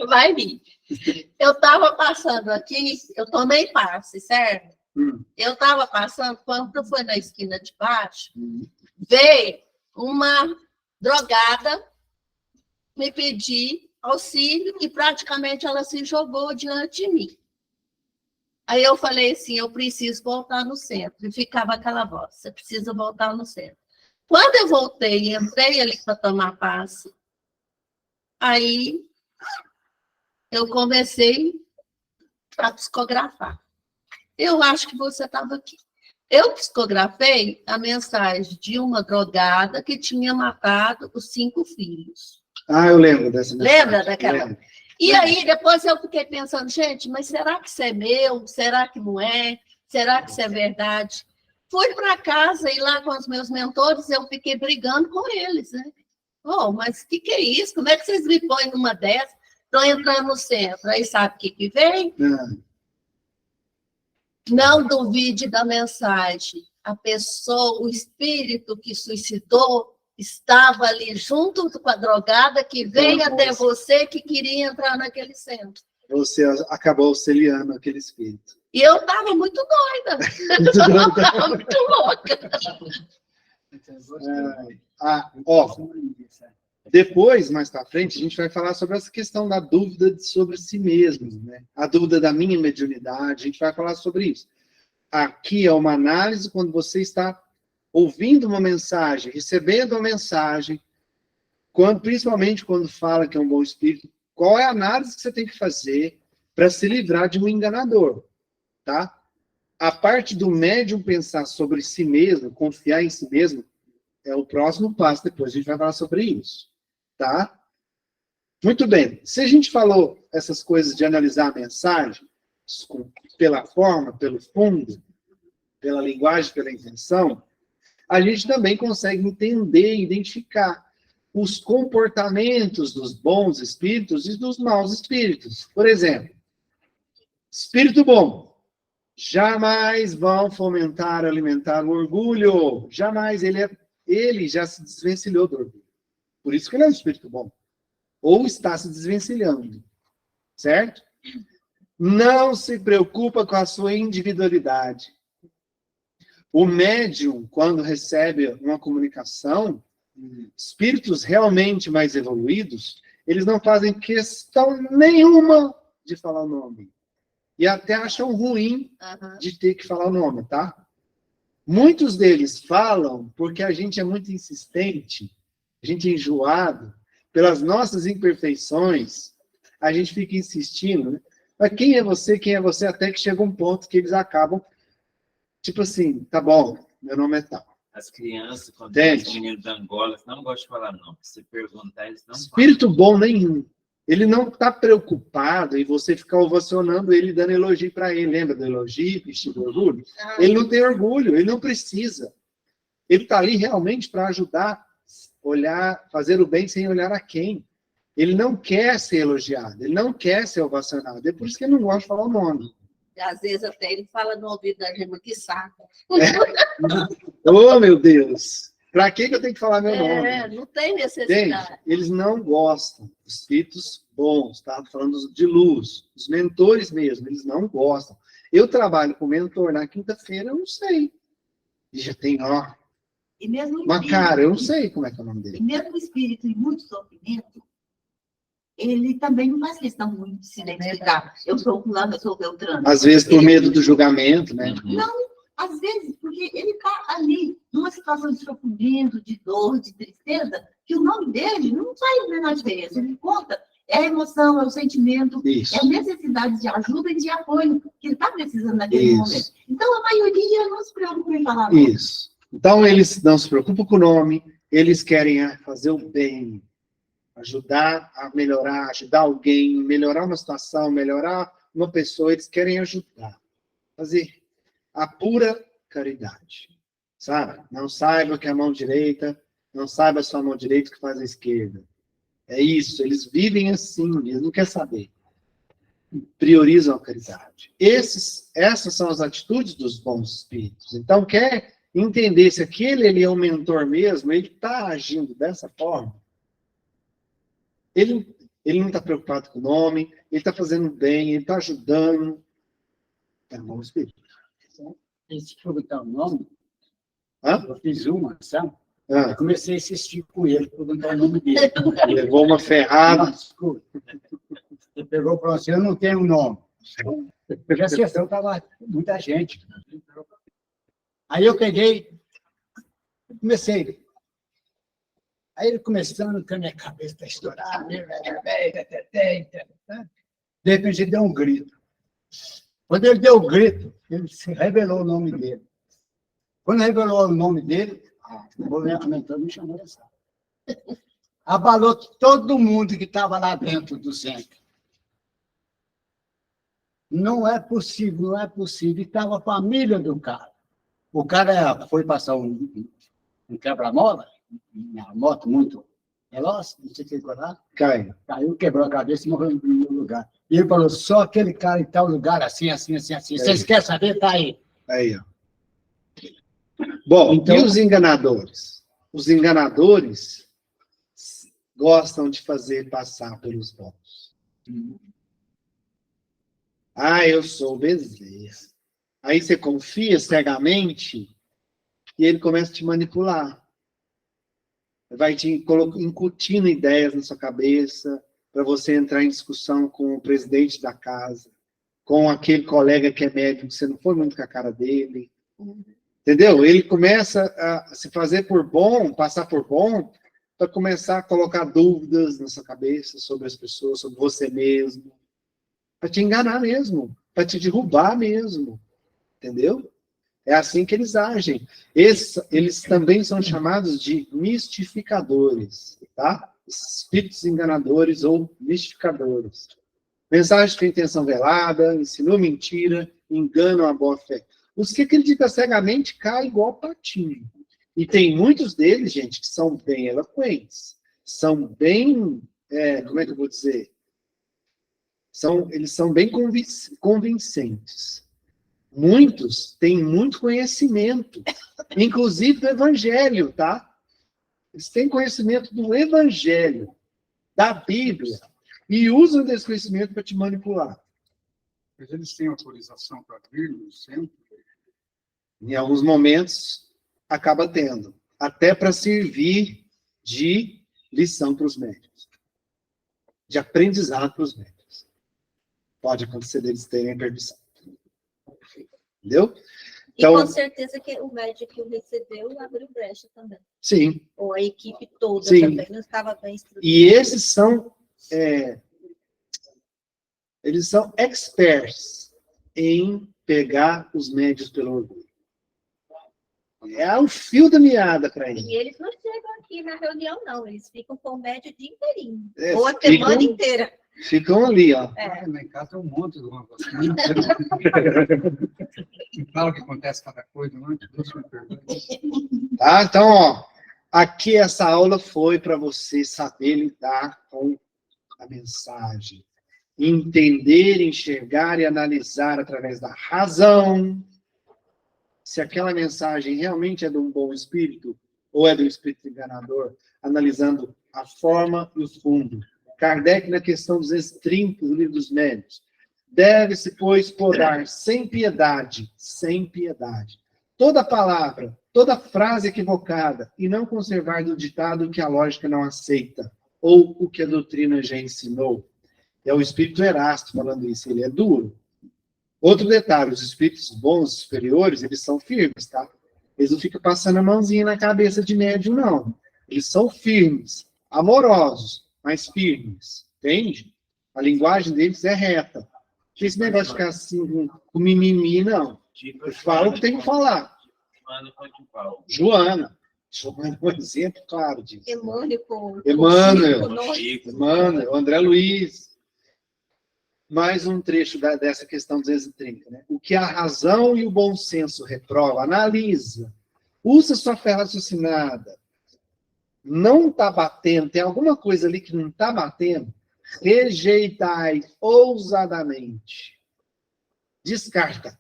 Vai vir. Eu estava passando aqui, eu tomei passe, certo? Eu estava passando, quando foi na esquina de baixo, veio uma drogada me pedir auxílio e praticamente ela se jogou diante de mim. Aí eu falei assim, eu preciso voltar no centro. E ficava aquela voz, você precisa voltar no centro. Quando eu voltei, entrei ali para tomar passe, aí eu comecei a psicografar. Eu acho que você estava aqui. Eu psicografei a mensagem de uma drogada que tinha matado os 5 filhos. Ah, eu lembro dessa mensagem. Lembra daquela? Lembro. E aí, depois eu fiquei pensando, gente, mas será que isso é meu? Será que não é? Será que isso é verdade? Fui para casa e lá com os meus mentores eu fiquei brigando com eles, né? Oh, mas o que é isso? Como é que vocês me põem numa dessas? Estão entrando no centro. Aí sabe o que vem? Não duvide da mensagem. A pessoa, o espírito que suicidou, estava ali junto com a drogada que veio até você que queria entrar naquele centro. Você acabou auxiliando aquele espírito. E eu estava muito doida. Eu estava muito louca. Depois, mais para frente, a gente vai falar sobre essa questão da dúvida sobre si mesmo, né? A dúvida da minha mediunidade, a gente vai falar sobre isso. Aqui é uma análise quando você está ouvindo uma mensagem, recebendo uma mensagem, principalmente quando fala que é um bom espírito, qual é a análise que você tem que fazer para se livrar de um enganador, tá? A parte do médium pensar sobre si mesmo, confiar em si mesmo, é o próximo passo, depois a gente vai falar sobre isso, tá? Muito bem, se a gente falou essas coisas de analisar a mensagem, pela forma, pelo fundo, pela linguagem, pela intenção, a gente também consegue entender e identificar os comportamentos dos bons espíritos e dos maus espíritos. Por exemplo, espírito bom, jamais vão fomentar, alimentar o orgulho, jamais, ele já se desvencilhou do orgulho. Por isso que ele é um espírito bom. Ou está se desvencilhando, certo? não se preocupa com a sua individualidade. O médium, quando recebe uma comunicação, espíritos realmente mais evoluídos, eles não fazem questão nenhuma de falar o nome. E até acham ruim de ter que falar o nome, tá? Muitos deles falam porque a gente é muito insistente, a gente é enjoado, pelas nossas imperfeições, a gente fica insistindo, né? Mas quem é você, até que chega um ponto que eles acabam, tipo assim, tá bom, meu nome é tal. As crianças, quando Entende? os meninos da Angola, não gostam de falar não. Se perguntar, eles não Espírito bom nenhum. Ele não está preocupado em você ficar ovacionando ele, dando elogio para ele. Lembra do elogio, vestido de orgulho? Ele não tem orgulho, ele não precisa. Ele está ali realmente para ajudar, olhar, fazer o bem sem olhar a quem. Ele não quer ser elogiado, ele não quer ser ovacionado. É por isso que ele não gosta de falar o nome. E às vezes até ele fala no ouvido da gente, que saco. Oh, meu Deus! Para que eu tenho que falar meu nome? Não tem necessidade. Gente, eles não gostam. Os espíritos bons, tá? Falando de luz. Os mentores mesmo, eles não gostam. Eu trabalho com mentor na quinta-feira, eu não sei. E já tem, ó. E mesmo Uma cara, eu não sei como é que é o nome dele. E mesmo o espírito em muito sofrimento, ele também não faz questão muito de se identificar. Eu sou fulano, eu sou Beltrano. Às vezes por medo do julgamento, né? Não, às vezes, porque ele está ali, numa situação de sofrimento, de dor, de tristeza, que o nome dele não faz a menor diferença. Ele conta, é a emoção, é o sentimento, é a necessidade de ajuda e de apoio que ele está precisando naquele momento. Então, a maioria não se preocupa em falar nome. Isso. Então, eles não se preocupam com o nome, eles querem fazer o bem, ajudar a melhorar, ajudar alguém, melhorar uma situação, melhorar uma pessoa, eles querem ajudar. Fazer a pura caridade, sabe? Não saiba que é a mão direita, não saiba a sua mão direita que faz a esquerda. É isso, eles vivem assim, eles não querem saber. Priorizam a caridade. Essas são as atitudes dos bons espíritos. Então, quer entender se aquele é um mentor mesmo, ele está agindo dessa forma, ele não está preocupado com o nome, ele está fazendo bem, ele está ajudando. É um bom espírito. Esse perguntar o nome, Hã? eu fiz uma, sabe? Eu comecei a insistir com ele, perguntar o nome dele. Levou uma ferrada. Não, desculpa. Ele pegou e falou assim, eu não tenho nome. Porque a sessão estava muita gente. Aí eu peguei, comecei. Aí ele começando com a minha cabeça a estourar. De repente ele deu um grito. Quando ele deu o grito, ele se revelou o nome dele. Quando revelou o nome dele, o mentor me chamou de sala. Abalou todo mundo que estava lá dentro do centro. Não é possível, não é possível. E estava a família do cara. O cara foi passar um quebra-mola, uma moto muito veloz, não sei o que lá. Caiu, quebrou a cabeça e morreu no lugar. E ele falou, só aquele cara em tal lugar, assim. Vocês querem saber? Tá aí. Aí, ó. Bom, então, e os enganadores? Os enganadores gostam de fazer passar pelos bons. Eu sou Bezerra. Aí você confia cegamente e ele começa a te manipular. Vai te incutindo ideias na sua cabeça para você entrar em discussão com o presidente da casa, com aquele colega que é médico, que você não foi muito com a cara dele. Entendeu? Ele começa a se fazer por bom, passar por bom, para começar a colocar dúvidas na sua cabeça sobre as pessoas, sobre você mesmo. Para te enganar mesmo, para te derrubar mesmo. Entendeu? É assim que eles agem. Eles também são chamados de mistificadores, tá? Espíritos enganadores ou mistificadores. Mensagens com intenção velada, ensinou mentira, enganam a boa fé. Os que acreditam cegamente caem igual patinho. E tem muitos deles, gente, que são bem eloquentes. São bem, como é que eu vou dizer? Eles são bem convincentes. Muitos têm muito conhecimento, inclusive do Evangelho, tá? Eles têm conhecimento do Evangelho, da Bíblia, e usam desse conhecimento para te manipular. Mas eles têm autorização para vir no centro? Em alguns momentos, acaba tendo. Até para servir de lição para os médicos. De aprendizado para os médicos. Pode acontecer deles terem permissão. Entendeu? E com certeza que o médico que o recebeu abriu brecha também. Sim. Ou a equipe toda Sim. também não estava bem estruturada. E esses são, eles são experts em pegar os médios pelo orgulho. É o fio da meada para eles. E eles não chegam aqui na reunião, não. Eles ficam com o médio o dia inteirinho. É, ou a semana inteira. Ficam ali, ó. Lá em casa tem um monte de uma vacina. Fala o que acontece cada coisa, não? Deus me perdoe. Tá? Então, ó, aqui essa aula foi para você saber lidar com a mensagem. Entender, enxergar e analisar através da razão se aquela mensagem realmente é de um bom espírito ou é do espírito enganador, analisando a forma e o fundo. Kardec, na questão 230 do Livro dos Médiuns, deve-se, pois, podar sem piedade, toda palavra, toda frase equivocada, e não conservar do ditado o que a lógica não aceita, ou o que a doutrina já ensinou. É o espírito Erasto falando isso, ele é duro. Outro detalhe, os espíritos bons, superiores, eles são firmes, tá? Eles não ficam passando a mãozinha na cabeça de médium, não. Eles são firmes, amorosos, mas firmes, entende? A linguagem deles é reta. Esse negócio de ficar assim, com mimimi, não. Eu falo o que tem que falar. Joana é um exemplo claro disso. Emmanuel, André Luiz. Mais um trecho dessa questão 230, né? O que a razão e o bom senso reprova, analisa, usa sua fé raciocinada, não está batendo, tem alguma coisa ali que não está batendo, rejeitai ousadamente. Descarta.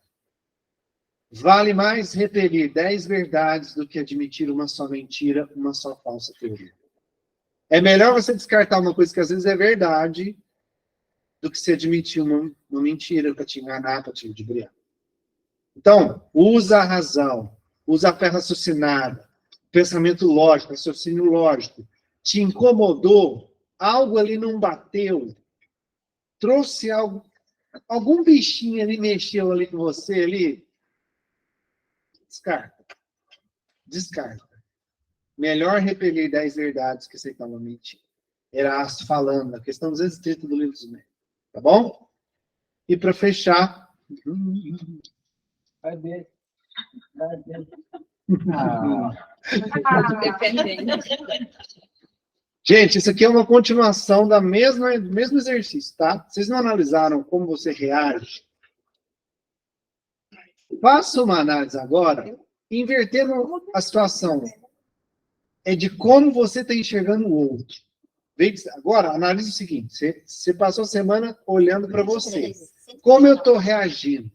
Vale mais repelir 10 verdades do que admitir uma só mentira, uma só falsa teoria. É melhor você descartar uma coisa que às vezes é verdade do que se admitir uma mentira para te enganar, para te ludibriar. Então, usa a razão, usa a fé raciocinada, pensamento lógico, raciocínio lógico. Te incomodou, algo ali não bateu, trouxe algo, algum bichinho ali mexeu ali com você ali, descarta. Descarta. Melhor repelir 10 verdades que aceitar uma mentira. Erasto falando, a questão 230 do Livro dos Médiuns. Tá bom? E para fechar... Vai ver. Gente, isso aqui é uma continuação do mesmo exercício, tá? Vocês não analisaram como você reage? Faça uma análise agora, invertendo a situação. É de como você está enxergando o outro. Agora, analise o seguinte. Você passou a semana olhando para você. Como eu estou reagindo?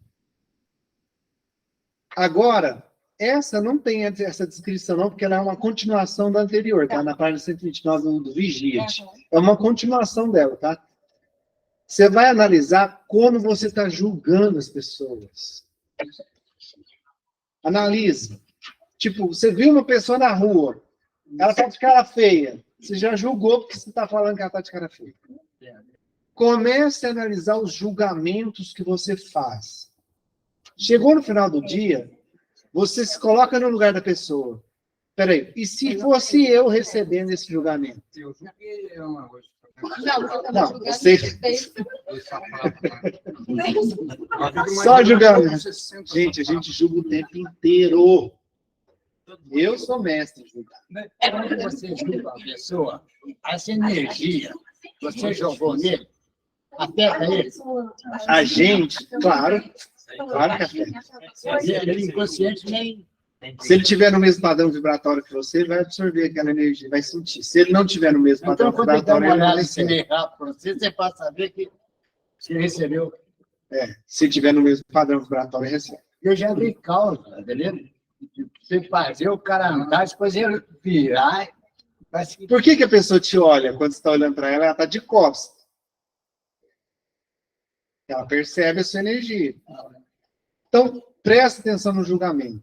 Agora, essa não tem essa descrição, não, porque ela é uma continuação da anterior, tá? Na página 129 do Vigíate. É uma continuação dela, tá? Você vai analisar como você está julgando as pessoas. Analise. Tipo, você viu uma pessoa na rua, ela está de cara feia. Você já julgou porque você está falando que ela está de cara feia. Comece a analisar os julgamentos que você faz. Chegou no final do dia, você se coloca no lugar da pessoa. Peraí, e se fosse eu recebendo esse julgamento? Eu julguei ela hoje. Não, você... Só julgamento. Gente, a gente julga o tempo inteiro. Eu sou mestre em julgar. Quando você julga a pessoa, essa energia, você jogou nele, afeta ele. A gente, claro que afeta. Ele inconsciente nem... Se ele tiver no mesmo padrão vibratório que você, vai absorver aquela energia, vai sentir. Se ele não tiver no mesmo padrão então, quando ele dá vibratório, uma ele vai olhada assim, receber. rápido para você, você pode saber que você recebeu. Se tiver no mesmo padrão vibratório, recebe. Eu já vi causa, beleza? Você fazer o cara andar, depois ele virar. Por que a pessoa te olha quando você está olhando para ela? Ela está de costas. Ela percebe a sua energia. Então, presta atenção no julgamento.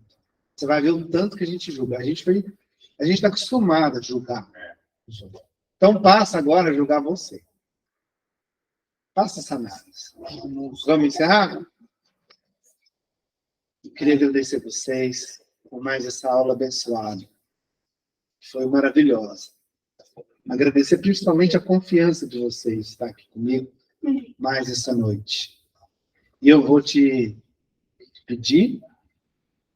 Você vai ver o tanto que a gente julga. A gente está acostumado a julgar. Então, passa agora a julgar você. Faça essa análise. Vamos encerrar? Eu queria agradecer a vocês por mais essa aula abençoada. Foi maravilhosa. Agradecer principalmente a confiança de vocês estar aqui comigo mais essa noite. E eu vou te pedir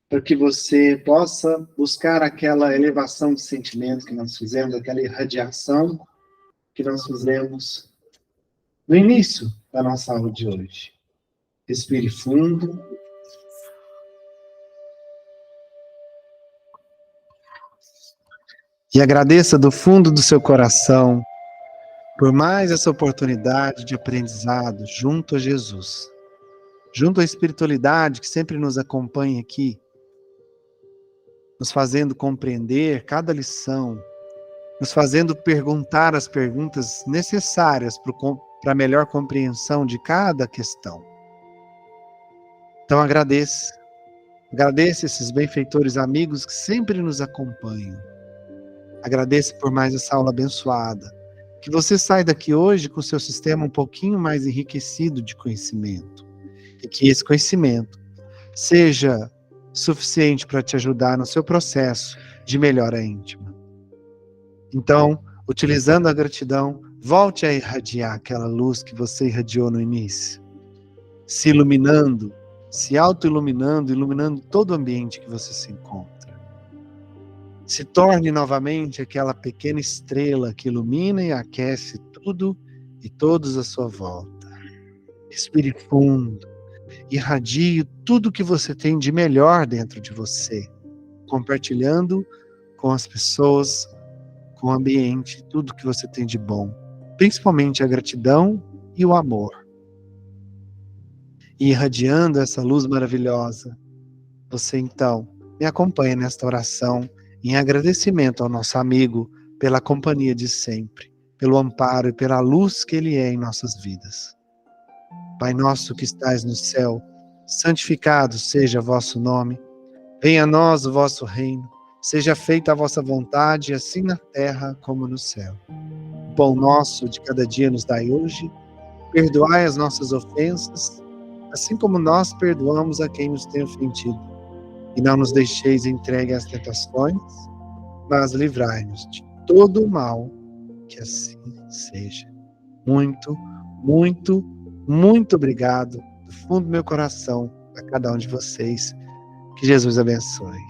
para que você possa buscar aquela elevação de sentimento que nós fizemos, aquela irradiação que nós fizemos no início da nossa aula de hoje. Respire fundo. E agradeça do fundo do seu coração por mais essa oportunidade de aprendizado junto a Jesus, junto à espiritualidade que sempre nos acompanha aqui, nos fazendo compreender cada lição, nos fazendo perguntar as perguntas necessárias para a melhor compreensão de cada questão. Então agradeça esses benfeitores amigos que sempre nos acompanham. Agradeço por mais essa aula abençoada. Que você saia daqui hoje com o seu sistema um pouquinho mais enriquecido de conhecimento. E que esse conhecimento seja suficiente para te ajudar no seu processo de melhora íntima. Então, utilizando a gratidão, volte a irradiar aquela luz que você irradiou no início. Se iluminando, se auto-iluminando, iluminando todo o ambiente que você se encontra. Se torne novamente aquela pequena estrela que ilumina e aquece tudo e todos à sua volta. Respire fundo, irradie tudo que você tem de melhor dentro de você, compartilhando com as pessoas, com o ambiente, tudo que você tem de bom, principalmente a gratidão e o amor. E irradiando essa luz maravilhosa, você então me acompanha nesta oração em agradecimento ao nosso amigo pela companhia de sempre, pelo amparo e pela luz que ele é em nossas vidas. Pai nosso que estais no céu, santificado seja vosso nome, venha a nós o vosso reino, seja feita a vossa vontade, assim na terra como no céu. O pão nosso de cada dia nos dai hoje, perdoai as nossas ofensas, assim como nós perdoamos a quem nos tem ofendido. E não nos deixeis entregue às tentações, mas livrai-nos de todo o mal, que assim seja. Muito, muito, muito obrigado, do fundo do meu coração, a cada um de vocês. Que Jesus abençoe.